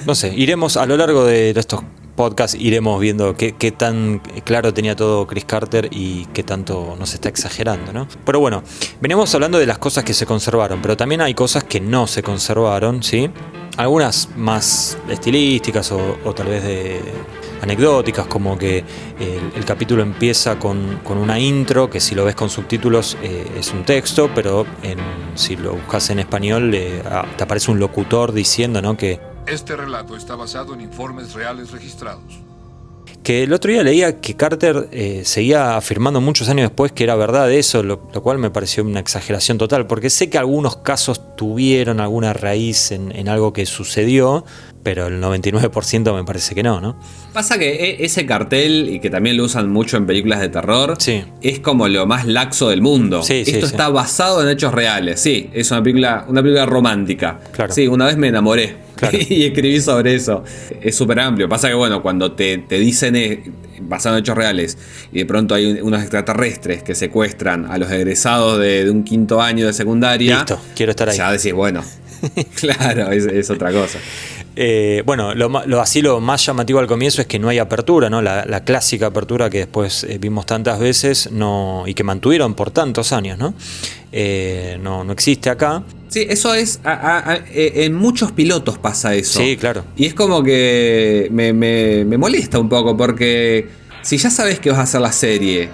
No sé, iremos a lo largo de estos podcasts, iremos viendo qué tan claro tenía todo Chris Carter y qué tanto nos está exagerando, ¿no? Pero bueno, veníamos hablando de las cosas que se conservaron, pero también hay cosas que no se conservaron, ¿sí? Algunas más estilísticas o tal vez anecdóticas, como que el capítulo empieza con una intro que si lo ves con subtítulos es un texto, pero si lo buscas en español te aparece un locutor diciendo, ¿no?, que este relato está basado en informes reales registrados. Que el otro día leía que Carter seguía afirmando muchos años después que era verdad eso, lo cual me pareció una exageración total, porque sé que algunos casos tuvieron alguna raíz en algo que sucedió, pero el 99% me parece que no. Pasa que ese cartel, y que también lo usan mucho en películas de terror, sí, es como lo más laxo del mundo. Sí, Esto está basado en hechos reales. Sí, es una película romántica. Claro. Sí, una vez me enamoré. Claro. Y escribí sobre eso. Es súper amplio. Pasa que bueno, cuando te dicen basado en hechos reales y de pronto hay unos extraterrestres que secuestran a los egresados de un quinto año de secundaria, listo, quiero estar ahí. Ya decís, bueno, claro, es otra cosa. Bueno, lo más llamativo al comienzo es que no hay apertura, ¿no? La clásica apertura que después vimos tantas veces y que mantuvieron por tantos años, ¿no? No existe acá. Sí, eso es. En muchos pilotos pasa eso. Sí, claro. Y es como que me molesta un poco, porque si ya sabes que vas a hacer la serie,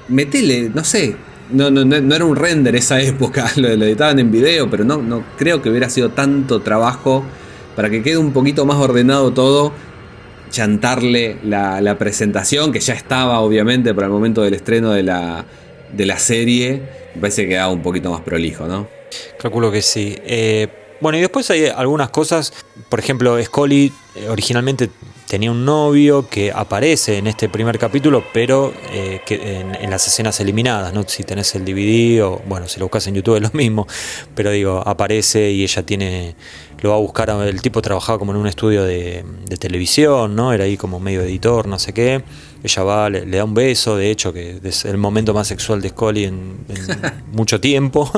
metele, no sé. No era un render esa época, lo editaban en video, pero no creo que hubiera sido tanto trabajo para que quede un poquito más ordenado todo, chantarle la presentación, que ya estaba obviamente para el momento del estreno de la serie. Me parece que quedaba un poquito más prolijo, ¿no? Calculo que sí. Bueno, y después hay algunas cosas, por ejemplo, Scully originalmente tenía un novio que aparece en este primer capítulo, pero que en las escenas eliminadas, ¿no? Si tenés el DVD o, bueno, si lo buscas en YouTube es lo mismo, pero digo, aparece y ella lo va a buscar. El tipo trabajaba como en un estudio de televisión, ¿no? Era ahí como medio editor, no sé qué. Ella va, le da un beso, de hecho, que es el momento más sexual de Scully en mucho tiempo.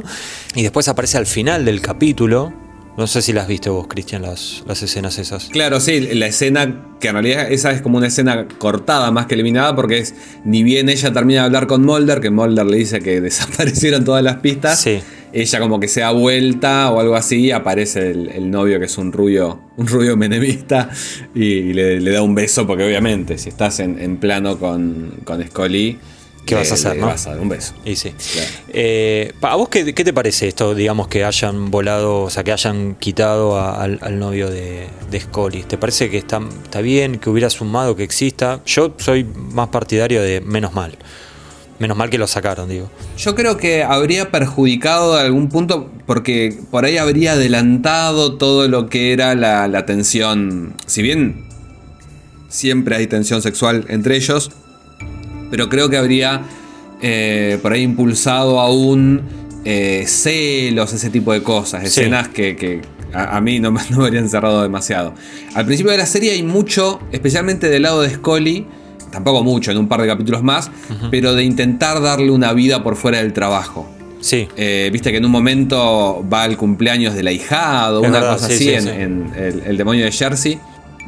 Y después aparece al final del capítulo. No sé si las viste vos, Cristian, las escenas esas. Claro, sí, la escena, que en realidad esa es como una escena cortada más que eliminada, porque es, ni bien ella termina de hablar con Mulder, que Mulder le dice que desaparecieron todas las pistas, sí, ella como que se da vuelta o algo así, y aparece el novio, que es un rubio menemista, y le da un beso, porque obviamente si estás en plano con Scully, ¿qué vas a hacer, no? Vas a dar un beso. Y sí. Claro. ¿A vos qué te parece esto, digamos, que hayan volado, o sea, que hayan quitado al novio de Scully? ¿Te parece que está bien, que hubiera sumado, que exista? Yo soy más partidario de menos mal. Menos mal que lo sacaron, digo. Yo creo que habría perjudicado de algún punto, porque por ahí habría adelantado todo lo que era la tensión. Si bien siempre hay tensión sexual entre ellos, pero creo que habría por ahí impulsado aún celos, ese tipo de cosas. Escenas que a mí no me habrían cerrado demasiado. Al principio de la serie hay mucho, especialmente del lado de Scully, tampoco mucho, en un par de capítulos más, pero de intentar darle una vida por fuera del trabajo. Sí. Viste que en un momento va al cumpleaños del ahijado, Es una verdad, cosa sí, así sí, en el demonio de Jersey.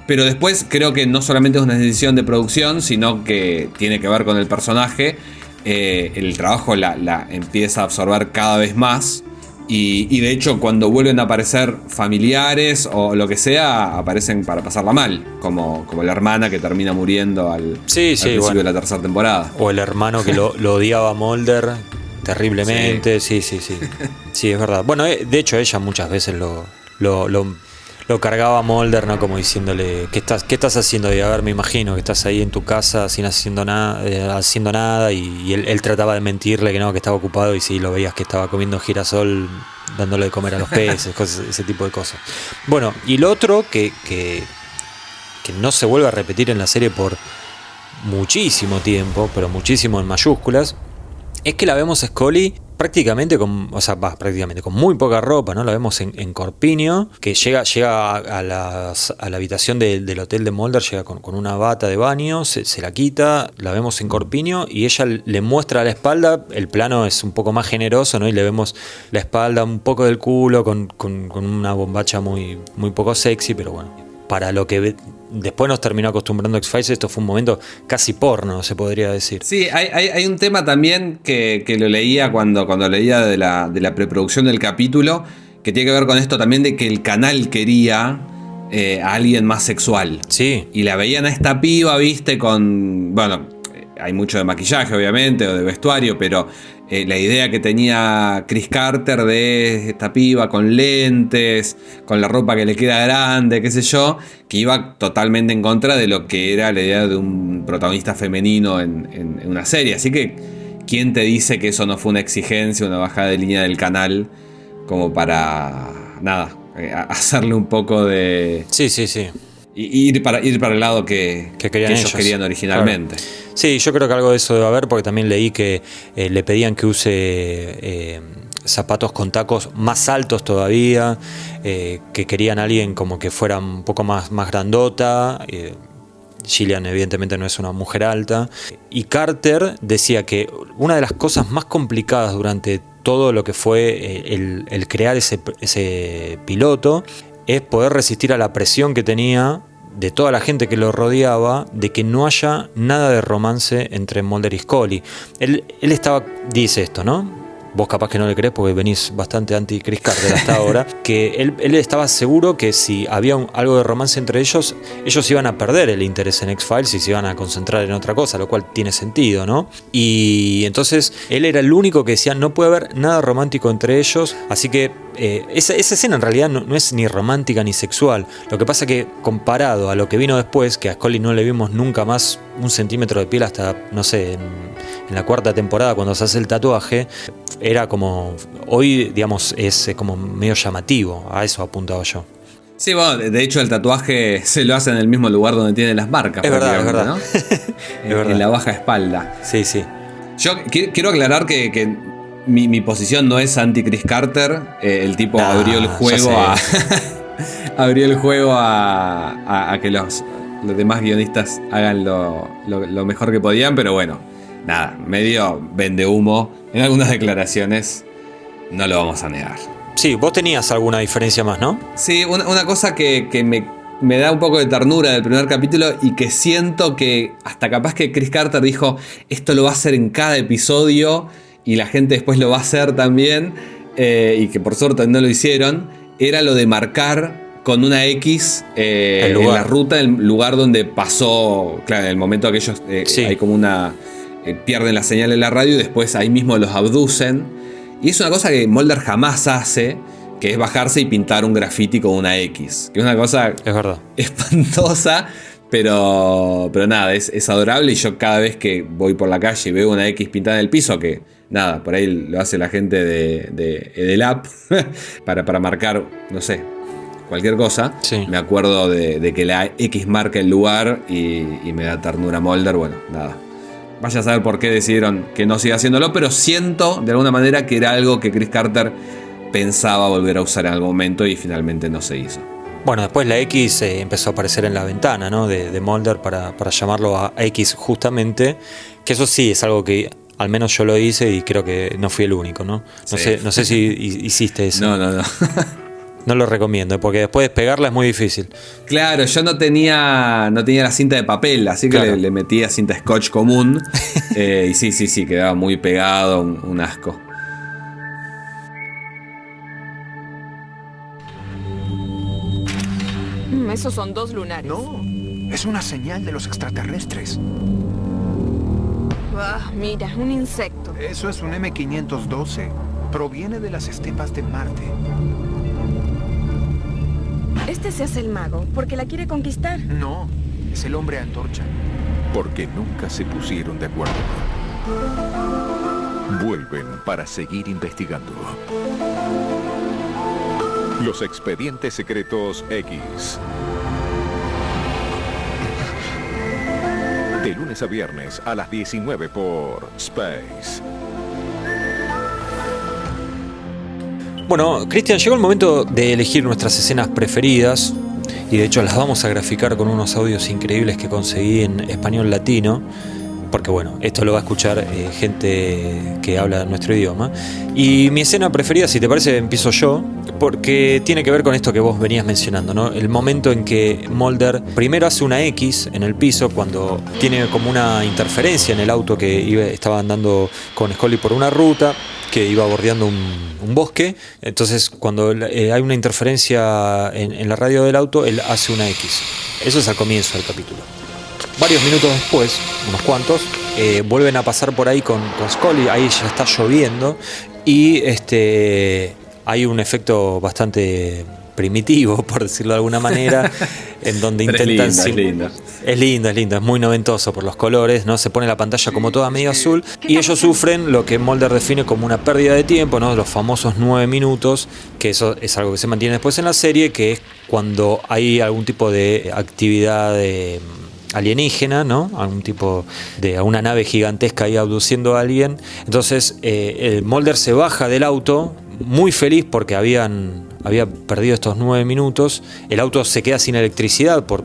Pero después creo que no solamente es una decisión de producción, sino que tiene que ver con el personaje. El trabajo la empieza a absorber cada vez más. Y de hecho, cuando vuelven a aparecer familiares o lo que sea, aparecen para pasarla mal. Como la hermana que termina muriendo al principio de la tercera temporada. O el hermano que lo odiaba a Mulder terriblemente. Sí. Sí, es verdad. Bueno, de hecho, ella muchas veces lo cargaba a Mulder, ¿no? Como diciéndole, ¿qué estás haciendo? Y a ver, me imagino que estás ahí en tu casa sin haciendo nada, y él trataba de mentirle que no, que estaba ocupado, y sí, lo veías que estaba comiendo girasol, dándole de comer a los peces, ese tipo de cosas. Bueno, y lo otro que no se vuelve a repetir en la serie por muchísimo tiempo, pero muchísimo en mayúsculas, es que la vemos a Scully prácticamente con muy poca ropa, ¿no? La vemos en corpiño, que llega a la habitación del hotel de Mulder, llega con una bata de baño, se la quita, la vemos en corpiño y ella le muestra la espalda. El plano es un poco más generoso, ¿no? Y le vemos la espalda, un poco del culo, con una bombacha muy, muy poco sexy, pero bueno, para lo que después nos terminó acostumbrando X-Files, esto fue un momento casi porno, se podría decir. Sí, hay un tema también que lo leía cuando leía de la preproducción del capítulo, que tiene que ver con esto también de que el canal quería a alguien más sexual. Sí. Y la veían a esta piba, viste, bueno, hay mucho de maquillaje obviamente, o de vestuario, pero la idea que tenía Chris Carter de esta piba con lentes, con la ropa que le queda grande, qué sé yo, que iba totalmente en contra de lo que era la idea de un protagonista femenino en una serie. Así que, ¿quién te dice que eso no fue una exigencia, una bajada de línea del canal, como para, hacerle un poco de... Sí. Ir para el lado que ellos querían originalmente. Claro. Sí, yo creo que algo de eso debe haber, porque también leí que le pedían que use zapatos con tacos más altos todavía, que querían a alguien como que fuera un poco más grandota. Gillian evidentemente no es una mujer alta. Y Carter decía que una de las cosas más complicadas durante todo lo que fue el crear ese piloto es poder resistir a la presión que tenía de toda la gente que lo rodeaba, de que no haya nada de romance entre Mulder y Scully. Él dice esto, ¿no? Vos capaz que no le crees porque venís bastante anti-Chris Carter hasta ahora, que él estaba seguro que si había algo de romance entre ellos iban a perder el interés en X-Files y se iban a concentrar en otra cosa, lo cual tiene sentido, ¿no? Y entonces él era el único que decía no puede haber nada romántico entre ellos, así que esa escena en realidad no es ni romántica ni sexual. Lo que pasa que comparado a lo que vino después, que a Scully no le vimos nunca más un centímetro de piel hasta, no sé, en la cuarta temporada cuando se hace el tatuaje, era como, hoy digamos es como medio llamativo, a eso apuntaba yo. Sí, bueno, de hecho el tatuaje se lo hace en el mismo lugar donde tiene las marcas. Es verdad, ¿no? Es verdad. En la baja espalda. Sí. Yo quiero aclarar que mi posición no es anti-Chris Carter. El tipo abrió el juego abrió el juego a que los demás guionistas hagan lo mejor que podían, pero bueno, nada, medio vende humo en algunas declaraciones, no lo vamos a negar. Sí, vos tenías alguna diferencia más, ¿no? Sí, una cosa que me da un poco de ternura del primer capítulo y que siento que hasta capaz que Chris Carter dijo esto lo va a hacer en cada episodio y la gente después lo va a hacer también, y que por suerte no lo hicieron, era lo de marcar con una X en la ruta, el lugar donde pasó, claro, en el momento que ellos hay como una... pierden la señal en la radio y después ahí mismo los abducen. Y es una cosa que Mulder jamás hace, que es bajarse y pintar un graffiti con una X. Que es una cosa, es verdad, espantosa, pero nada, es adorable. Y yo cada vez que voy por la calle y veo una X pintada en el piso, que nada, por ahí lo hace la gente de Edelap para marcar, no sé, cualquier cosa. Sí. Me acuerdo de que la X marca el lugar y me da ternura Mulder. Bueno, nada. Vaya a saber por qué decidieron que no siga haciéndolo, pero siento de alguna manera que era algo que Chris Carter pensaba volver a usar en algún momento y finalmente no se hizo. Bueno, después la X empezó a aparecer en la ventana, ¿no? de Mulder para llamarlo a X justamente, que eso sí es algo que Al menos yo lo hice y creo que no fui el único, ¿no? No sé si hiciste eso. No. No lo recomiendo, porque después despegarla es muy difícil. Claro, yo no tenía la cinta de papel, así que Claro. le metía cinta scotch común. Y sí, quedaba muy pegado, un asco. Esos son 2 lunares. No, es una señal de los extraterrestres. Mira, un insecto. Eso es un M512. Proviene de las estepas de Marte. Este se hace el mago porque la quiere conquistar. No, es el hombre antorcha. Porque nunca se pusieron de acuerdo. Vuelven para seguir investigando. Los expedientes secretos X. De lunes a viernes a las 19 por Space. Bueno, Cristian, llegó el momento de elegir nuestras escenas preferidas. Y de hecho las vamos a graficar con unos audios increíbles que conseguí en español latino. Porque bueno, esto lo va a escuchar gente que habla nuestro idioma. Y mi escena preferida, si te parece, empiezo yo, porque tiene que ver con esto que vos venías mencionando, ¿no? El momento en que Mulder primero hace una X en el piso cuando tiene como una interferencia en el auto que estaba andando con Scully por una ruta que iba bordeando un bosque. Entonces cuando hay una interferencia en la radio del auto, él hace una X. Eso es al comienzo del capítulo. Varios minutos después, unos cuantos, vuelven a pasar por ahí con Scully. Ahí ya está lloviendo y hay un efecto bastante primitivo, por decirlo de alguna manera, en donde intentan... Es lindo, es muy noventoso por los colores, ¿no? Se pone la pantalla como toda medio azul y ellos sufren lo que Mulder define como una pérdida de tiempo, ¿no? Los famosos 9 minutos, que eso es algo que se mantiene después en la serie, que es cuando hay algún tipo de actividad alienígena, ¿no? Algún tipo de una nave gigantesca ahí abduciendo a alguien. Entonces Mulder se baja del auto muy feliz porque había perdido estos 9 minutos. El auto se queda sin electricidad por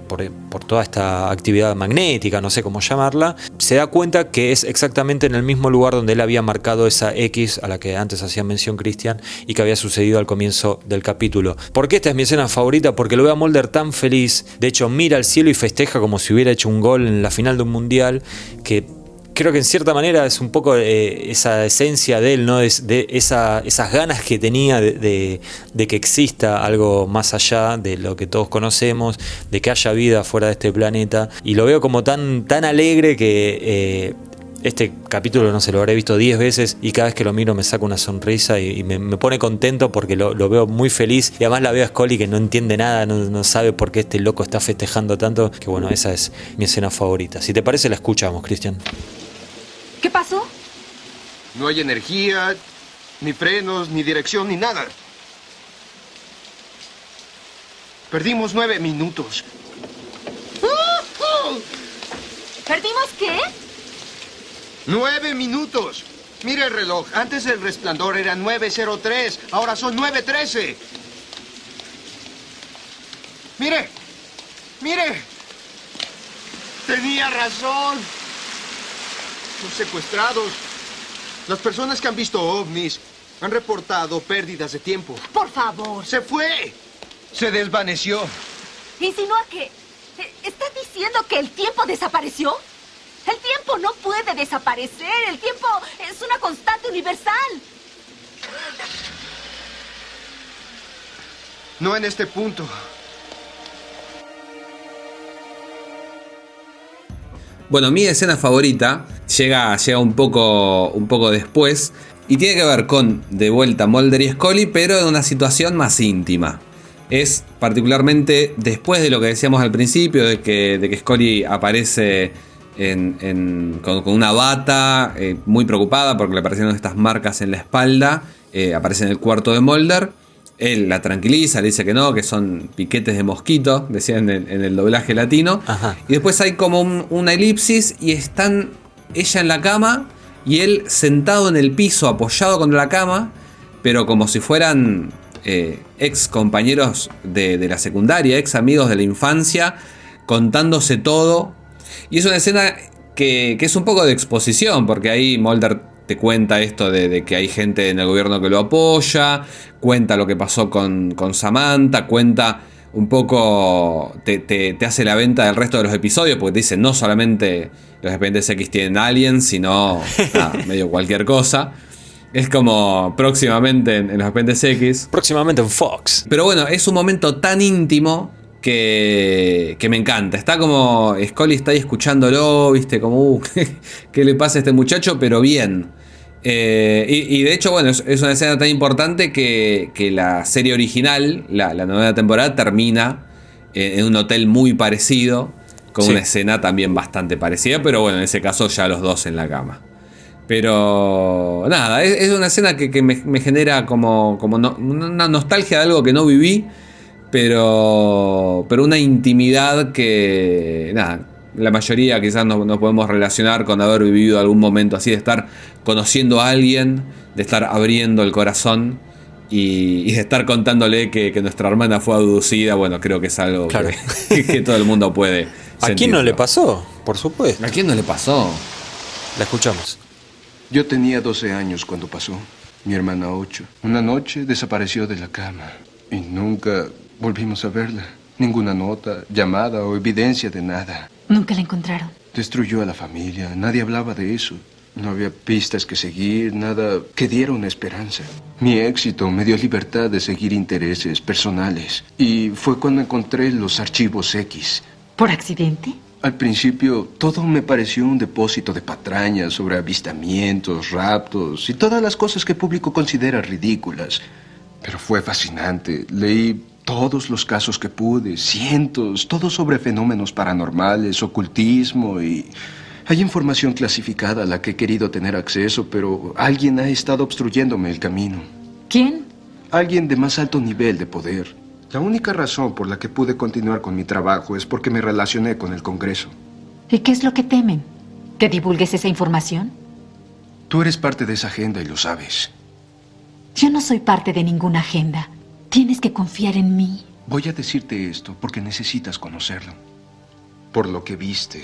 toda esta actividad magnética, no sé cómo llamarla. Se da cuenta que es exactamente en el mismo lugar donde él había marcado esa X a la que antes hacía mención Cristian y que había sucedido al comienzo del capítulo. ¿Por qué esta es mi escena favorita? Porque lo veo a Mulder tan feliz. De hecho, mira al cielo y festeja como si hubiera hecho un gol en la final de un mundial, que creo que en cierta manera es un poco esa esencia de él, ¿no? De esas ganas que tenía de que exista algo más allá de lo que todos conocemos, de que haya vida fuera de este planeta. Y lo veo como tan alegre que este capítulo, no sé, lo habré visto 10 veces y cada vez que lo miro me saca una sonrisa y me pone contento porque lo veo muy feliz. Y además la veo a Scully que no entiende nada, no sabe por qué este loco está festejando tanto. Que bueno, esa es mi escena favorita. Si te parece, la escuchamos, Cristian. ¿Qué pasó? No hay energía, ni frenos, ni dirección, ni nada. Perdimos 9 minutos. ¿Perdimos qué? 9 minutos. Mire el reloj. Antes el resplandor era 9:03. Ahora son 9:13. Mire. Mire. Tenía razón. Los secuestrados. Las personas que han visto ovnis han reportado pérdidas de tiempo. Por favor. Se fue. Se desvaneció. ¿Insinúa que... ¿Estás diciendo que el tiempo desapareció? El tiempo no puede desaparecer. El tiempo es una constante universal. No en este punto. Bueno, mi escena favorita llega un poco después y tiene que ver con, de vuelta, Mulder y Scully, pero en una situación más íntima. Es particularmente después de lo que decíamos al principio, de que Scully aparece con una bata, muy preocupada porque le aparecieron estas marcas en la espalda, aparece en el cuarto de Mulder. Él la tranquiliza, le dice que no, que son piquetes de mosquito, decían en el doblaje latino. Ajá. Y después hay como una elipsis y están ella en la cama y él sentado en el piso, apoyado contra la cama, pero como si fueran ex compañeros de la secundaria, ex amigos de la infancia, contándose todo. Y es una escena que es un poco de exposición, porque ahí Mulder te cuenta esto de que hay gente en el gobierno que lo apoya, cuenta lo que pasó con Samantha, cuenta un poco, te hace la venta del resto de los episodios, porque te dice no solamente los expedientes X tienen aliens, sino medio cualquier cosa. Es como próximamente en los expedientes X. Próximamente en Fox. Pero bueno, es un momento tan íntimo que me encanta. Está como Scully está ahí escuchándolo, viste, como ¿qué le pasa a este muchacho? Pero bien. Y de hecho, bueno, es una escena tan importante que la serie original, la novena temporada, termina en un hotel muy parecido, con una escena también bastante parecida, pero bueno, en ese caso ya los dos en la cama. Pero nada, es una escena que me genera como una nostalgia de algo que no viví, pero una intimidad que, nada, la mayoría quizás nos podemos relacionar con haber vivido algún momento así, de estar conociendo a alguien, de estar abriendo el corazón y de estar contándole que nuestra hermana fue abducida. Bueno, creo que es algo que todo el mundo puede sentir. ¿A quién no le pasó? Por supuesto. ¿A quién no le pasó? La escuchamos. Yo tenía 12 años cuando pasó. Mi hermana 8. Una noche desapareció de la cama y nunca volvimos a verla. Ninguna nota, llamada o evidencia de nada. Nunca la encontraron. Destruyó a la familia. Nadie hablaba de eso. No había pistas que seguir, nada que diera una esperanza. Mi éxito me dio libertad de seguir intereses personales. Y fue cuando encontré los archivos X. ¿Por accidente? Al principio, todo me pareció un depósito de patrañas sobre avistamientos, raptos y todas las cosas que el público considera ridículas. Pero fue fascinante. Leí todos los casos que pude, cientos, todos sobre fenómenos paranormales, ocultismo y... Hay información clasificada a la que he querido tener acceso, pero alguien ha estado obstruyéndome el camino. ¿Quién? Alguien de más alto nivel de poder. La única razón por la que pude continuar con mi trabajo es porque me relacioné con el Congreso. ¿Y qué es lo que temen? ¿Que divulgues esa información? Tú eres parte de esa agenda y lo sabes. Yo no soy parte de ninguna agenda. Tienes que confiar en mí. Voy a decirte esto porque necesitas conocerlo. Por lo que viste.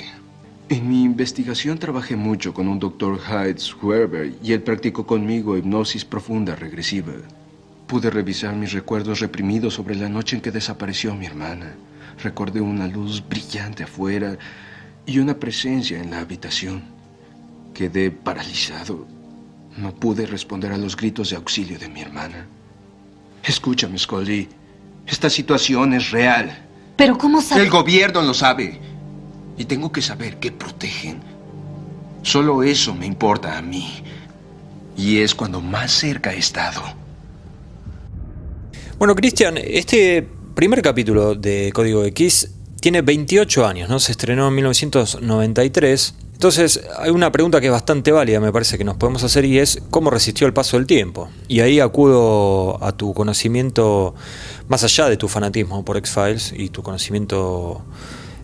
En mi investigación trabajé mucho con un Dr. Heids Weber y él practicó conmigo hipnosis profunda regresiva. Pude revisar mis recuerdos reprimidos sobre la noche en que desapareció mi hermana. Recordé una luz brillante afuera y una presencia en la habitación. Quedé paralizado. No pude responder a los gritos de auxilio de mi hermana. Escúchame, Scully. Esta situación es real. ¿Pero cómo sabes? El gobierno lo sabe. Y tengo que saber qué protegen. Solo eso me importa a mí. Y es cuando más cerca he estado. Bueno, Cristian, este primer capítulo de Código X tiene 28 años, ¿no? Se estrenó en 1993. Entonces, hay una pregunta que es bastante válida, me parece, que nos podemos hacer, y es ¿cómo resistió el paso del tiempo? Y ahí acudo a tu conocimiento, más allá de tu fanatismo por X-Files y tu conocimiento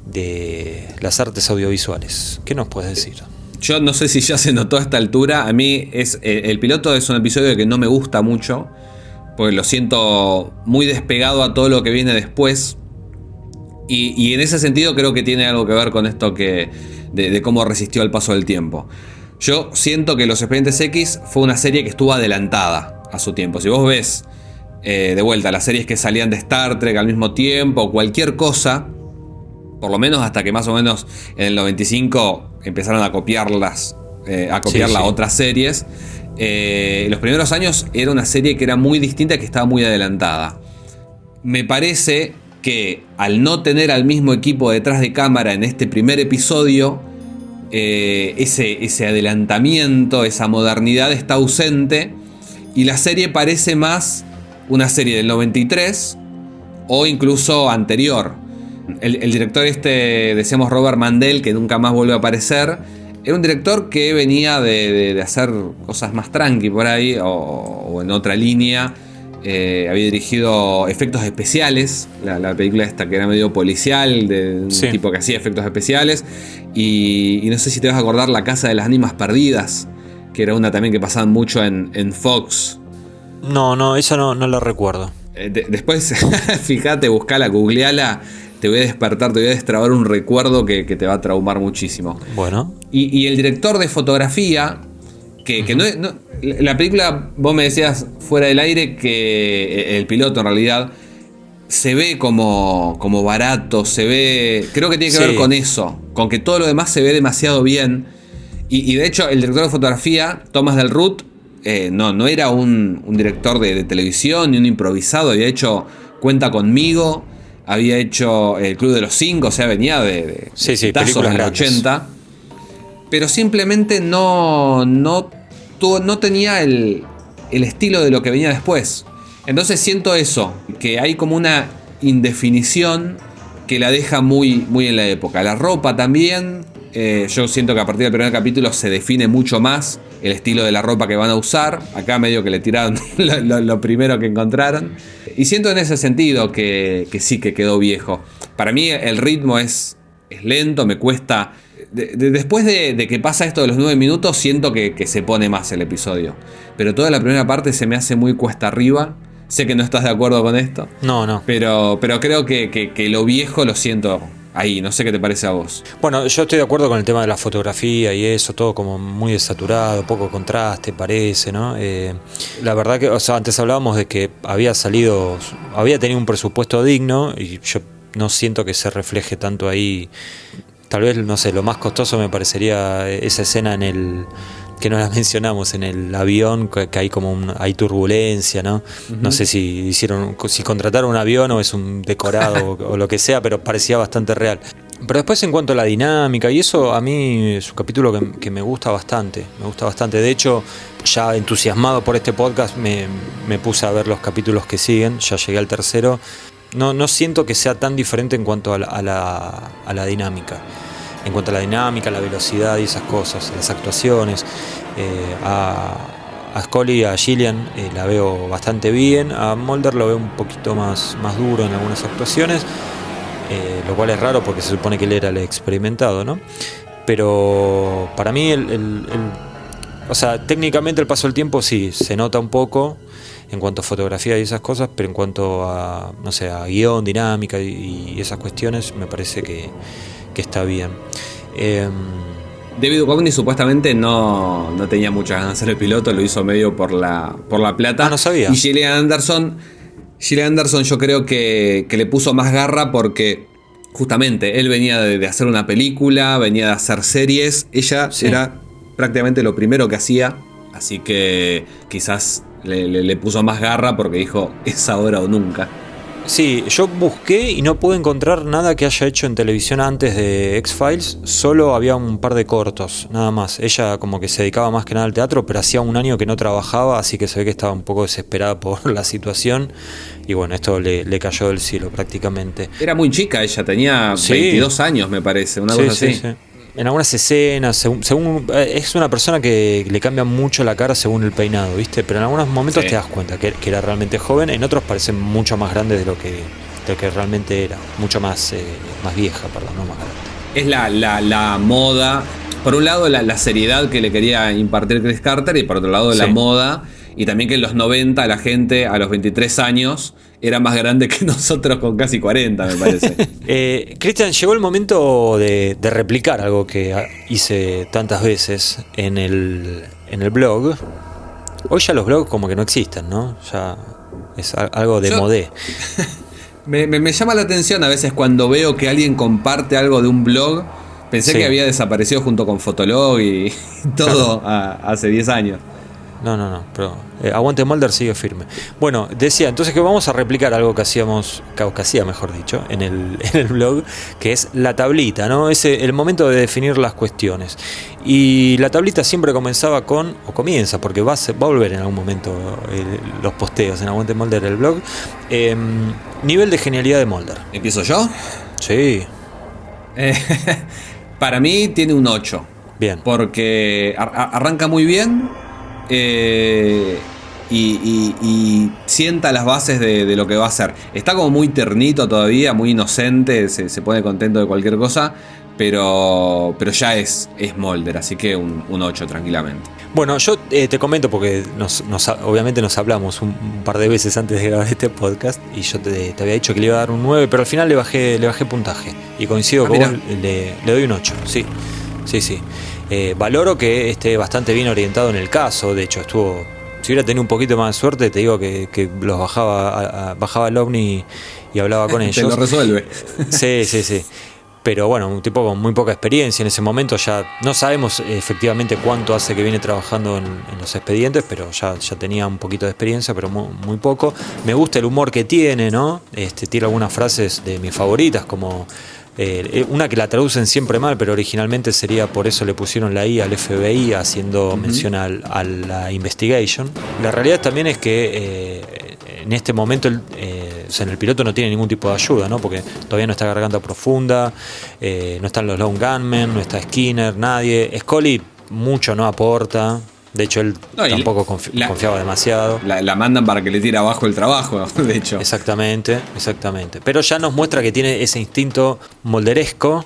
de las artes audiovisuales. ¿Qué nos puedes decir? Yo no sé si ya se notó a esta altura. A mí el piloto es un episodio que no me gusta mucho, porque lo siento muy despegado a todo lo que viene después. Y en ese sentido creo que tiene algo que ver con esto de cómo resistió al paso del tiempo. Yo siento que Los Expedientes X fue una serie que estuvo adelantada a su tiempo. Si vos ves de vuelta las series que salían de Star Trek al mismo tiempo, cualquier cosa, por lo menos hasta que más o menos en el 95 empezaron a copiarlas, a otras series. Los primeros años era una serie que era muy distinta, que estaba muy adelantada. Me parece que al no tener al mismo equipo detrás de cámara en este primer episodio, ese adelantamiento, esa modernidad está ausente, y la serie parece más una serie del 93 o incluso anterior. El director decíamos Robert Mandel, que nunca más vuelve a aparecer, era un director que venía de hacer cosas más tranqui por ahí, o en otra línea. Había dirigido Efectos Especiales, la película esta que era medio policial, de un tipo que hacía efectos especiales, y no sé si te vas a acordar La Casa de las Ánimas Perdidas, que era una también que pasaban mucho en Fox. No, esa no la recuerdo. Después, fíjate, buscala, googleala. te voy a despertar, te voy a destrabar un recuerdo que te va a traumar muchísimo. Bueno. Y el director de fotografía, que la película, vos me decías fuera del aire que el piloto en realidad se ve como barato, se ve... Creo que tiene que ver con eso, con que todo lo demás se ve demasiado bien. Y de hecho, el director de fotografía, Thomas Del Ruth, no era un director de televisión ni un improvisado. Había hecho Cuenta Conmigo, había hecho El Club de los Cinco, o sea, venía de películas de los 80. Pero simplemente no tenía el estilo de lo que venía después. Entonces siento eso, que hay como una indefinición que la deja muy, muy en la época. La ropa también, yo siento que a partir del primer capítulo se define mucho más el estilo de la ropa que van a usar. Acá medio que le tiraron lo primero que encontraron. Y siento en ese sentido que sí, que quedó viejo. Para mí el ritmo es lento, me cuesta... Después de que pasa esto de los 9 minutos, siento que se pone más el episodio. Pero toda la primera parte se me hace muy cuesta arriba. Sé que no estás de acuerdo con esto. No. Pero creo que lo viejo lo siento ahí. No sé qué te parece a vos. Bueno, yo estoy de acuerdo con el tema de la fotografía y eso, todo como muy desaturado, poco contraste, parece, ¿no? La verdad que, o sea, antes hablábamos de que había tenido un presupuesto digno y yo no siento que se refleje tanto ahí. Tal vez, no sé, lo más costoso me parecería esa escena que no la mencionamos, en el avión, que hay hay turbulencia, ¿no? Uh-huh. No sé si contrataron un avión o es un decorado o lo que sea, pero parecía bastante real. Pero después, en cuanto a la dinámica y eso, a mí es un capítulo que me gusta bastante. De hecho, ya entusiasmado por este podcast, me puse a ver los capítulos que siguen, ya llegué al tercero. No siento que sea tan diferente en cuanto a la dinámica. En cuanto a la dinámica, la velocidad y esas cosas, las actuaciones. A Scully, a Gillian la veo bastante bien. A Mulder lo veo un poquito más duro en algunas actuaciones. Lo cual es raro porque se supone que él era el experimentado, ¿no? Pero para mí, o sea, técnicamente el paso del tiempo sí, se nota un poco en cuanto a fotografía y esas cosas, pero en cuanto a, no sé, a guión, dinámica y esas cuestiones, me parece que está bien. David Duchovny supuestamente no tenía muchas ganas de ser el piloto, lo hizo medio por la plata. No sabía. Y Gillian Anderson yo creo que le puso más garra porque justamente él venía de hacer una película, venía de hacer series. Ella era prácticamente lo primero que hacía, así que quizás le puso más garra porque dijo, es ahora o nunca. Sí, yo busqué y no pude encontrar nada que haya hecho en televisión antes de X-Files. Solo había un par de cortos, nada más. Ella como que se dedicaba más que nada al teatro, pero hacía un año que no trabajaba, así que se ve que estaba un poco desesperada por la situación. Y bueno, esto le cayó del cielo prácticamente. Era muy chica ella, tenía 22 años me parece, una cosa así. Sí. En algunas escenas, según es una persona que le cambia mucho la cara según el peinado, ¿viste? Pero en algunos momentos te das cuenta que era realmente joven, en otros parece mucho más grande de lo que realmente era, mucho más vieja, perdón, no más grande. Es la moda, por un lado la seriedad que le quería impartir Chris Carter y por otro lado la moda, y también que en los 90 la gente a los 23 años era más grande que nosotros con casi 40, me parece. Cristian, llegó el momento de replicar algo que hice tantas veces en el blog. Hoy ya los blogs como que no existen, ¿no? Ya es algo de modé. Me llama la atención a veces cuando veo que alguien comparte algo de un blog. Pensé que había desaparecido junto con Fotolog y todo hace 10 años. No, pero Aguante Mulder sigue firme. Bueno, decía, entonces que vamos a replicar algo que hacía, mejor dicho, en el blog, que es la tablita, ¿no? Es el momento de definir las cuestiones. Y la tablita siempre comienza, porque va a volver en algún momento los posteos en Aguante Mulder, el blog. Nivel de genialidad de Mulder. ¿Empiezo yo? Sí. Para mí tiene un 8. Bien. Porque arranca muy bien. Y sienta las bases de lo que va a hacer. Está como muy ternito todavía, muy inocente, se pone contento de cualquier cosa, pero ya es Mulder, así que un 8 tranquilamente. Bueno, yo te comento porque obviamente nos hablamos un par de veces antes de grabar este podcast y yo te había dicho que le iba a dar un 9, pero al final le bajé puntaje y coincido con vos, le doy un 8, sí. Valoro que esté bastante bien orientado en el caso, de hecho si hubiera tenido un poquito más de suerte, te digo que los bajaba el ovni y hablaba con ellos. Te lo resuelve. Sí. Pero bueno, un tipo con muy poca experiencia en ese momento, ya no sabemos efectivamente cuánto hace que viene trabajando en los expedientes, pero ya tenía un poquito de experiencia, pero muy poco. Me gusta el humor que tiene, ¿no? Tiene algunas frases de mis favoritas, como una que la traducen siempre mal, pero originalmente sería por eso le pusieron la I al FBI, haciendo mención a la investigation. La realidad también es que en este momento en el piloto no tiene ningún tipo de ayuda, ¿no? Porque todavía no está Garganta Profunda, no están los Lone Gunmen, no está Skinner, nadie. Scully mucho no aporta. De hecho, él tampoco confiaba demasiado. La mandan para que le tire abajo el trabajo, de hecho. Exactamente. Pero ya nos muestra que tiene ese instinto molderesco,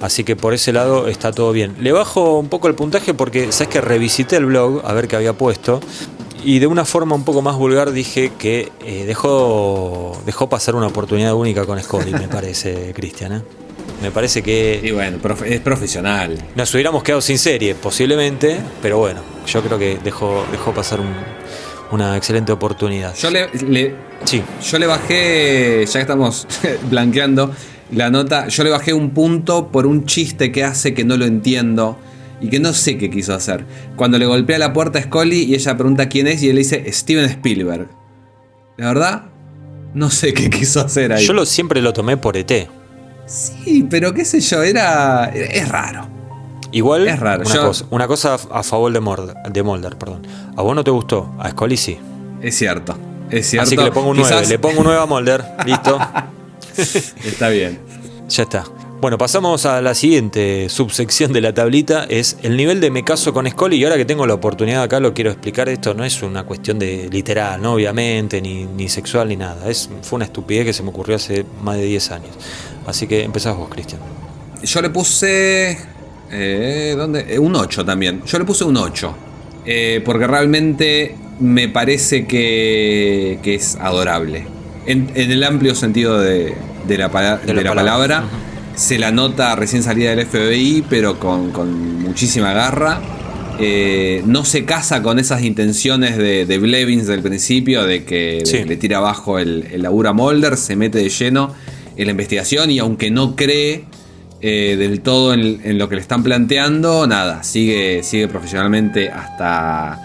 así que por ese lado está todo bien. Le bajo un poco el puntaje porque, ¿sabes que revisité el blog a ver qué había puesto? Y de una forma un poco más vulgar dije que dejó pasar una oportunidad única con Scully, me parece, Cristian, Me parece que... Y bueno, es profesional. Nos hubiéramos quedado sin serie, posiblemente, pero bueno, yo creo que dejó pasar una excelente oportunidad. Yo le bajé, ya que estamos blanqueando la nota, yo le bajé un punto por un chiste que hace que no lo entiendo y que no sé qué quiso hacer. Cuando le golpea la puerta a Scully y ella pregunta quién es y él dice Steven Spielberg. La verdad, no sé qué quiso hacer ahí. Yo siempre lo tomé por ET. Sí, pero qué sé yo, es raro. Igual, es raro. Una cosa a favor de Mulder, perdón. ¿A vos no te gustó? A Scully sí. Es cierto. Así que le pongo un 9. Le pongo un 9 a Mulder. Listo. Está bien. Ya está. Bueno, pasamos a la siguiente subsección de la tablita, es el nivel de me caso con Scully, y ahora que tengo la oportunidad acá lo quiero explicar. Esto no es una cuestión de literal, ¿no? Obviamente, ni sexual ni nada. Fue una estupidez que se me ocurrió hace más de 10 años. Así que empezás vos, Cristian. Yo le puse... ¿dónde? Un 8 también. Yo le puse un 8. Porque realmente me parece que es adorable. En el amplio sentido de la palabra. Se la nota recién salida del FBI, pero con muchísima garra. No se casa con esas intenciones de Blevins del principio, de que le tira abajo el laburo a Mulder, se mete de lleno en la investigación y aunque no cree del todo en lo que le están planteando, nada, sigue profesionalmente hasta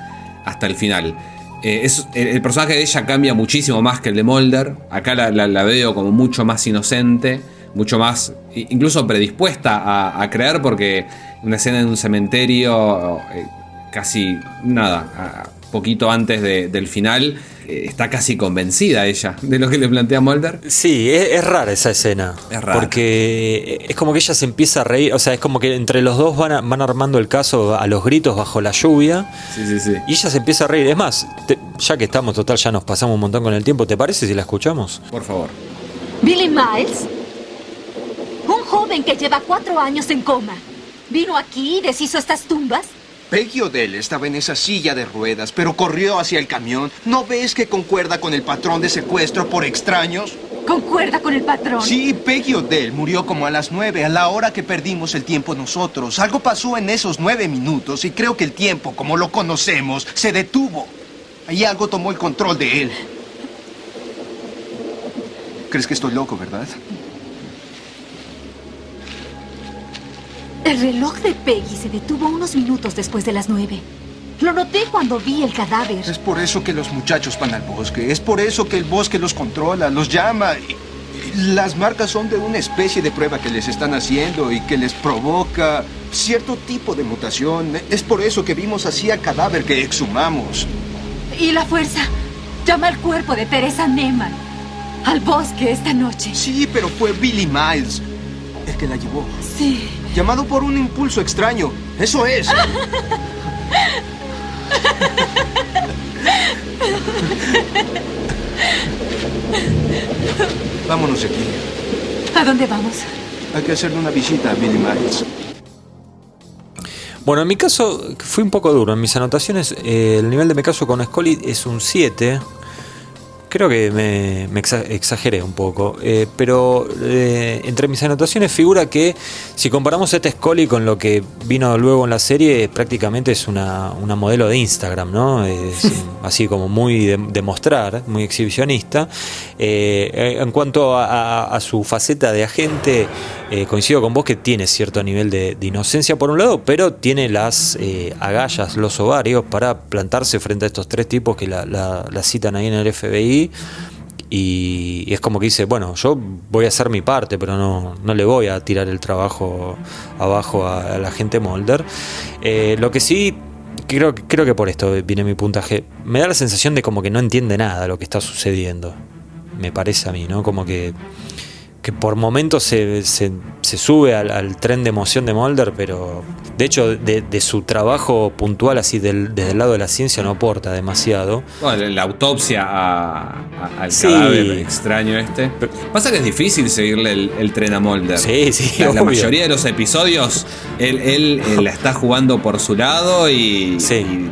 el final. El personaje de ella cambia muchísimo más que el de Mulder. Acá la veo como mucho más inocente, mucho más incluso predispuesta a creer, porque una escena en un cementerio casi poquito antes del final, está casi convencida ella de lo que le plantea Mulder. Sí, es rara esa escena. Es rara. Porque es como que ella se empieza a reír. O sea, es como que entre los dos van armando el caso a los gritos bajo la lluvia. Sí. Y ella se empieza a reír. Es más, ya que estamos, total, ya nos pasamos un montón con el tiempo. ¿Te parece si la escuchamos? Por favor. Billy Miles, un joven que lleva 4 años en coma, vino aquí y deshizo estas tumbas. Peggy O'Dell estaba en esa silla de ruedas, pero corrió hacia el camión. ¿No ves que concuerda con el patrón de secuestro por extraños? ¿Concuerda con el patrón? Sí, Peggy O'Dell murió como a las 9, a la hora que perdimos el tiempo nosotros. Algo pasó en esos 9 minutos y creo que el tiempo, como lo conocemos, se detuvo. Y algo tomó el control de él. ¿Crees que estoy loco, verdad? El reloj de Peggy se detuvo unos minutos después de las 9. Lo noté cuando vi el cadáver. Es por eso que los muchachos van al bosque. Es por eso que el bosque los controla, los llama. Y las marcas son de una especie de prueba que les están haciendo y que les provoca cierto tipo de mutación. Es por eso que vimos así al cadáver que exhumamos. ¿Y la fuerza? Llama al cuerpo de Teresa Neyman al bosque esta noche. Sí, pero fue Billy Miles el que la llevó. Sí. Llamado por un impulso extraño. ¡Eso es! Vámonos de aquí. ¿A dónde vamos? Hay que hacerle una visita a Billy Miles. Bueno, en mi caso fui un poco duro. En mis anotaciones, el nivel de me caso con Scully es un 7. Creo que me exageré un poco, pero entre mis anotaciones figura que si comparamos a este Scully con lo que vino luego en la serie, prácticamente es una modelo de Instagram, ¿no? Es así como muy de mostrar, muy exhibicionista. En cuanto a su faceta de agente, coincido con vos que tiene cierto nivel de inocencia por un lado, pero tiene las agallas, los ovarios para plantarse frente a estos tres tipos que la citan ahí en el FBI. Y es como que dice, bueno, yo voy a hacer mi parte, pero no le voy a tirar el trabajo abajo a la agente Mulder. Lo que sí, creo que por esto viene mi puntaje, me da la sensación de como que no entiende nada de lo que está sucediendo, me parece a mí, ¿no? Como que por momentos se sube al tren de emoción de Mulder, pero de hecho de su trabajo puntual así desde el lado de la ciencia no aporta demasiado. Bueno, la autopsia al cadáver extraño este. Pasa que es difícil seguirle el tren a Mulder. Sí, la mayoría de los episodios él la está jugando por su lado y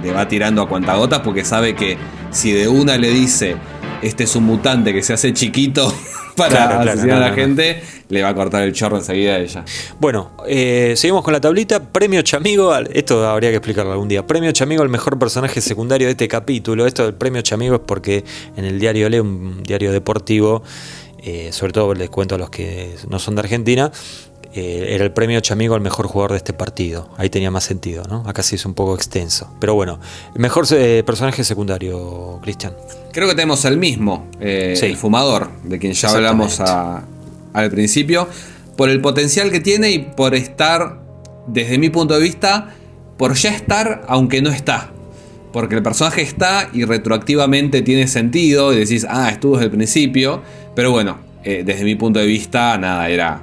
le va tirando a cuentagotas porque sabe que si de una le dice este es un mutante que se hace chiquito para asesinar a la gente, le va a cortar el chorro enseguida a ella. Bueno, seguimos con la tablita. Premio Chamigo, esto habría que explicarlo algún día. Premio Chamigo al mejor personaje secundario de este capítulo. Esto del premio Chamigo es porque en el diario Le, un diario deportivo, sobre todo les cuento a los que no son de Argentina, era el premio Chamigo al mejor jugador de este partido. Ahí tenía más sentido, ¿no? Acá sí es un poco extenso. Pero bueno, el mejor personaje secundario, Cristian. Creo que tenemos el mismo, el fumador, de quien ya hablamos al principio, por el potencial que tiene y por estar, desde mi punto de vista, por ya estar aunque no está. Porque el personaje está y retroactivamente tiene sentido y decís, estuvo desde el principio, pero bueno, desde mi punto de vista, nada, era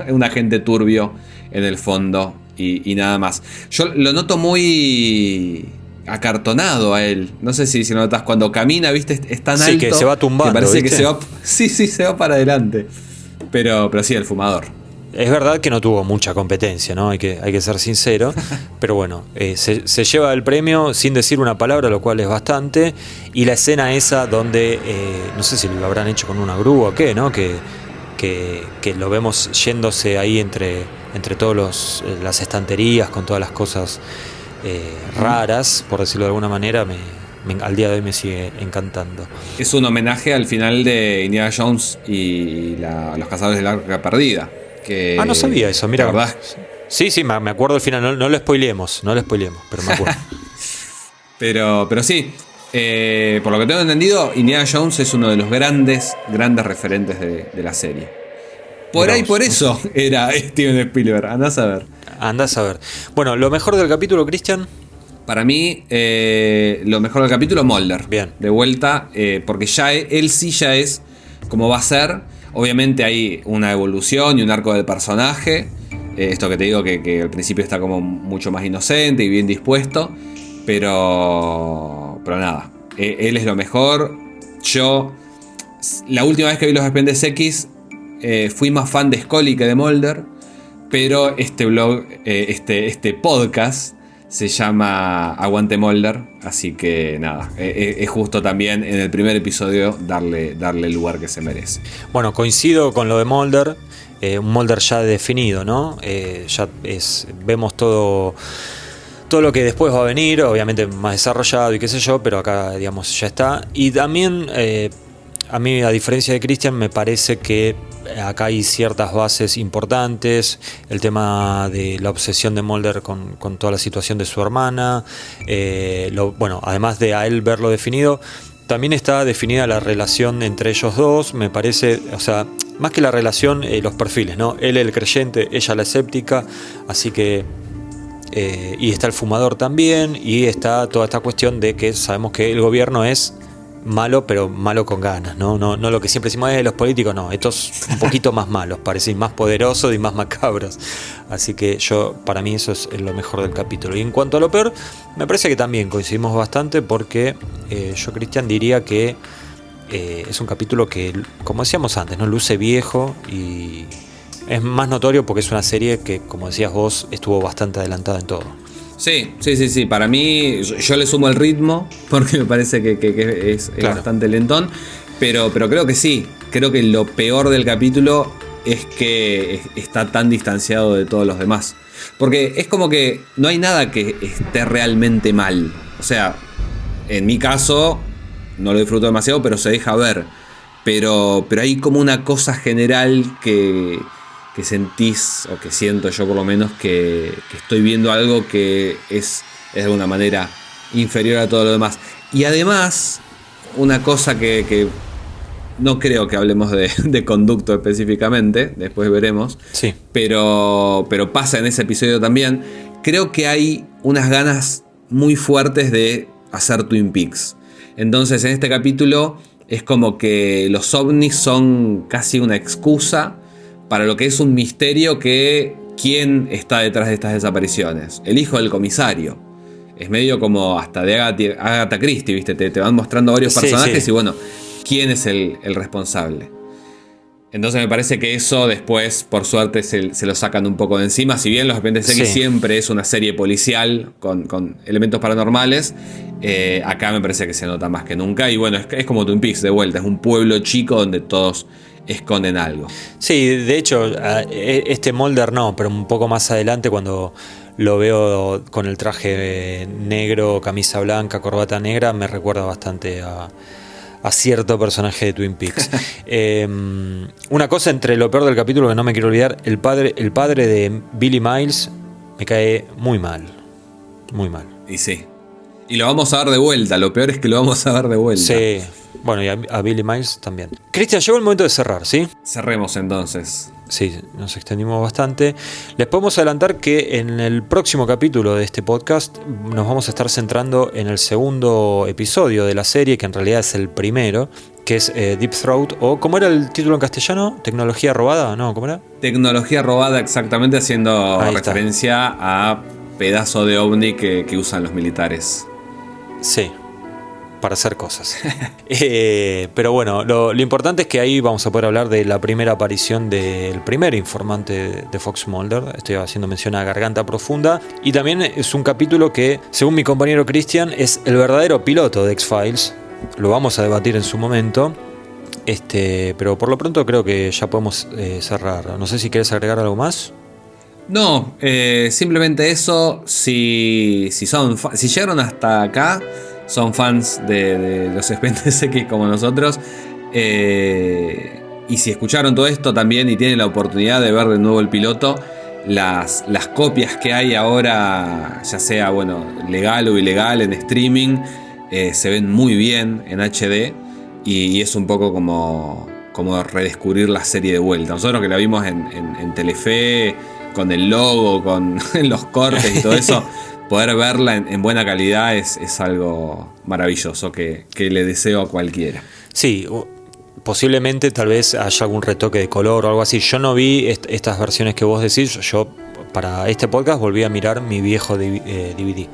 un agente turbio en el fondo y nada más. Yo lo noto muy acartonado a él. No sé si lo notas cuando camina, ¿viste? Es tan alto que se va tumbando. Que parece ¿viste? Que se va. Sí, se va para adelante. Pero sí, el fumador. Es verdad que no tuvo mucha competencia, ¿no? Hay que ser sincero. Pero bueno, se lleva el premio sin decir una palabra, lo cual es bastante. Y la escena esa donde, no sé si lo habrán hecho con una grúa o qué, ¿no? Que lo vemos yéndose ahí entre todas las estanterías con todas las cosas raras, por decirlo de alguna manera, al día de hoy me sigue encantando. Es un homenaje al final de Indiana Jones y los cazadores del arca perdida. No sabía eso, mira. ¿Verdad? Sí, me acuerdo al final, no lo spoileemos, pero me acuerdo. pero sí, por lo que tengo entendido, Indiana Jones es uno de los grandes referentes de la serie. Por eso era Steven Spielberg, andás a ver. Bueno, lo mejor del capítulo, Cristian. Para mí, lo mejor del capítulo, Mulder. Bien. De vuelta, porque él sí ya es como va a ser. Obviamente hay una evolución y un arco del personaje. Esto que te digo que al principio está como mucho más inocente y bien dispuesto. Pero nada, él es lo mejor. Yo, la última vez que vi los Expedientes X, fui más fan de Scully que de Mulder. Pero este blog, este podcast se llama Aguante Mulder, así que nada, es justo también en el primer episodio darle el lugar que se merece. Bueno, coincido con lo de Mulder, un Mulder ya definido, ¿no? Vemos todo lo que después va a venir, obviamente más desarrollado y qué sé yo, pero acá, digamos, ya está. Y también, a mí, a diferencia de Christian, me parece que acá hay ciertas bases importantes. El tema de la obsesión de Mulder con toda la situación de su hermana. Además de a él verlo definido, también está definida la relación entre ellos dos. Me parece, o sea, más que la relación, los perfiles, ¿no? Él el creyente, ella la escéptica. Así que y está el fumador también. Y está toda esta cuestión de que sabemos que el gobierno es malo, pero malo con ganas, ¿no? No lo que siempre decimos de los políticos, no, estos un poquito más malos, parecen más poderosos y más macabros. Así que para mí eso es lo mejor del capítulo. Y en cuanto a lo peor, me parece que también coincidimos bastante, porque yo, Cristian, diría que es un capítulo que, como decíamos antes, no luce viejo y Es más notorio porque es una serie que, como decías vos, estuvo bastante adelantada en todo. Sí. Para mí, yo le sumo el ritmo, porque me parece que es bastante lentón. Pero creo que sí. Creo que lo peor del capítulo es que está tan distanciado de todos los demás. Porque es como que no hay nada que esté realmente mal. O sea, en mi caso, no lo disfruto demasiado, pero se deja ver. Pero hay como una cosa general que sentís, o que siento yo por lo menos, que estoy viendo algo que es de alguna manera inferior a todo lo demás. Y además, una cosa que no creo que hablemos de Conducto específicamente, después veremos, sí. pero pasa en ese episodio también. Creo que hay unas ganas muy fuertes de hacer Twin Peaks. Entonces en este capítulo es como que los ovnis son casi una excusa para lo que es un misterio, que quién está detrás de estas desapariciones. El hijo del comisario. Es medio como hasta de Agatha Christie, ¿viste? Te van mostrando varios personajes, sí. Y bueno, ¿quién es el responsable? Entonces me parece que eso después, por suerte, se lo sacan un poco de encima. Si bien Los Expedientes X siempre es una serie policial con elementos paranormales, acá me parece que se nota más que nunca. Y bueno, es como Twin Peaks de vuelta. Es un pueblo chico donde todos esconden algo. Sí, de hecho, este Mulder no, pero un poco más adelante, cuando lo veo con el traje negro, camisa blanca, corbata negra, me recuerda bastante a cierto personaje de Twin Peaks. Una cosa entre lo peor del capítulo que no me quiero olvidar: el padre de Billy Miles me cae muy mal. Muy mal. Y sí. Y lo vamos a ver de vuelta. Lo peor es que lo vamos a ver de vuelta. Sí. Bueno, y a Billy Miles también. Cristian, llegó el momento de cerrar, ¿sí? Cerremos entonces. Sí, nos extendimos bastante. Les podemos adelantar que en el próximo capítulo de este podcast nos vamos a estar centrando en el segundo episodio de la serie, que en realidad es el primero, que es Deep Throat, o ¿cómo era el título en castellano? ¿Tecnología robada? No, ¿cómo era? Tecnología robada, exactamente, haciendo referencia a pedazo de ovni que usan los militares. Sí, para hacer cosas. Pero bueno, lo importante es que ahí vamos a poder hablar de la primera aparición del primer informante de Fox Mulder. Estoy haciendo mención a Garganta Profunda. Y también es un capítulo que, según mi compañero Cristian, es el verdadero piloto de X-Files. Lo vamos a debatir en su momento. Pero por lo pronto creo que ya podemos cerrar. No sé si quieres agregar algo más. No, simplemente eso. Si llegaron hasta acá, son fans de los Expedientes X como nosotros, y si escucharon todo esto también y tienen la oportunidad de ver de nuevo el piloto, las copias que hay ahora, ya sea legal o ilegal en streaming, se ven muy bien en HD, y es un poco como redescubrir la serie de vuelta. Nosotros que la vimos en Telefe, con el logo, con los cortes y todo eso, poder verla en buena calidad es algo maravilloso que le deseo a cualquiera. Sí, posiblemente tal vez haya algún retoque de color o algo así. Yo no vi estas versiones que vos decís. Yo para este podcast volví a mirar mi viejo DVD.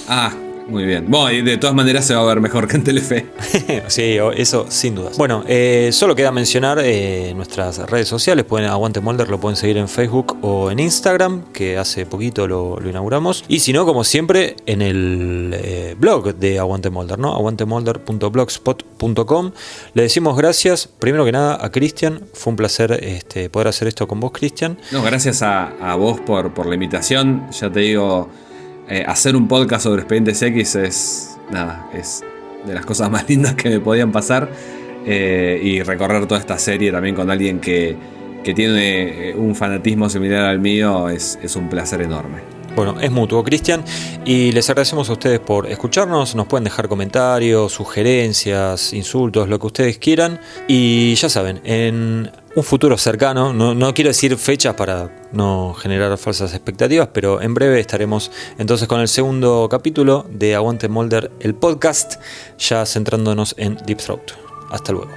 Ah, muy bien. Bueno, y de todas maneras se va a ver mejor que en Telefe. Sí, eso sin dudas. Bueno, solo queda mencionar nuestras redes sociales. Aguante Mulder lo pueden seguir en Facebook o en Instagram, que hace poquito lo inauguramos. Y si no, como siempre, en el blog de Aguante Mulder, ¿no? aguantemulder.blogspot.com. Le decimos gracias, primero que nada, a Cristian. Fue un placer poder hacer esto con vos, Cristian. No, gracias a vos por la invitación. Ya te digo, hacer un podcast sobre Expedientes X es de las cosas más lindas que me podían pasar, y recorrer toda esta serie también con alguien que tiene un fanatismo similar al mío es un placer enorme. Bueno, es mutuo, Cristian, y les agradecemos a ustedes por escucharnos. Nos pueden dejar comentarios, sugerencias, insultos, lo que ustedes quieran. Y ya saben, en un futuro cercano, no quiero decir fechas para no generar falsas expectativas, pero en breve estaremos entonces con el segundo capítulo de Aguante Mulder, el podcast, ya centrándonos en Deep Throat. Hasta luego.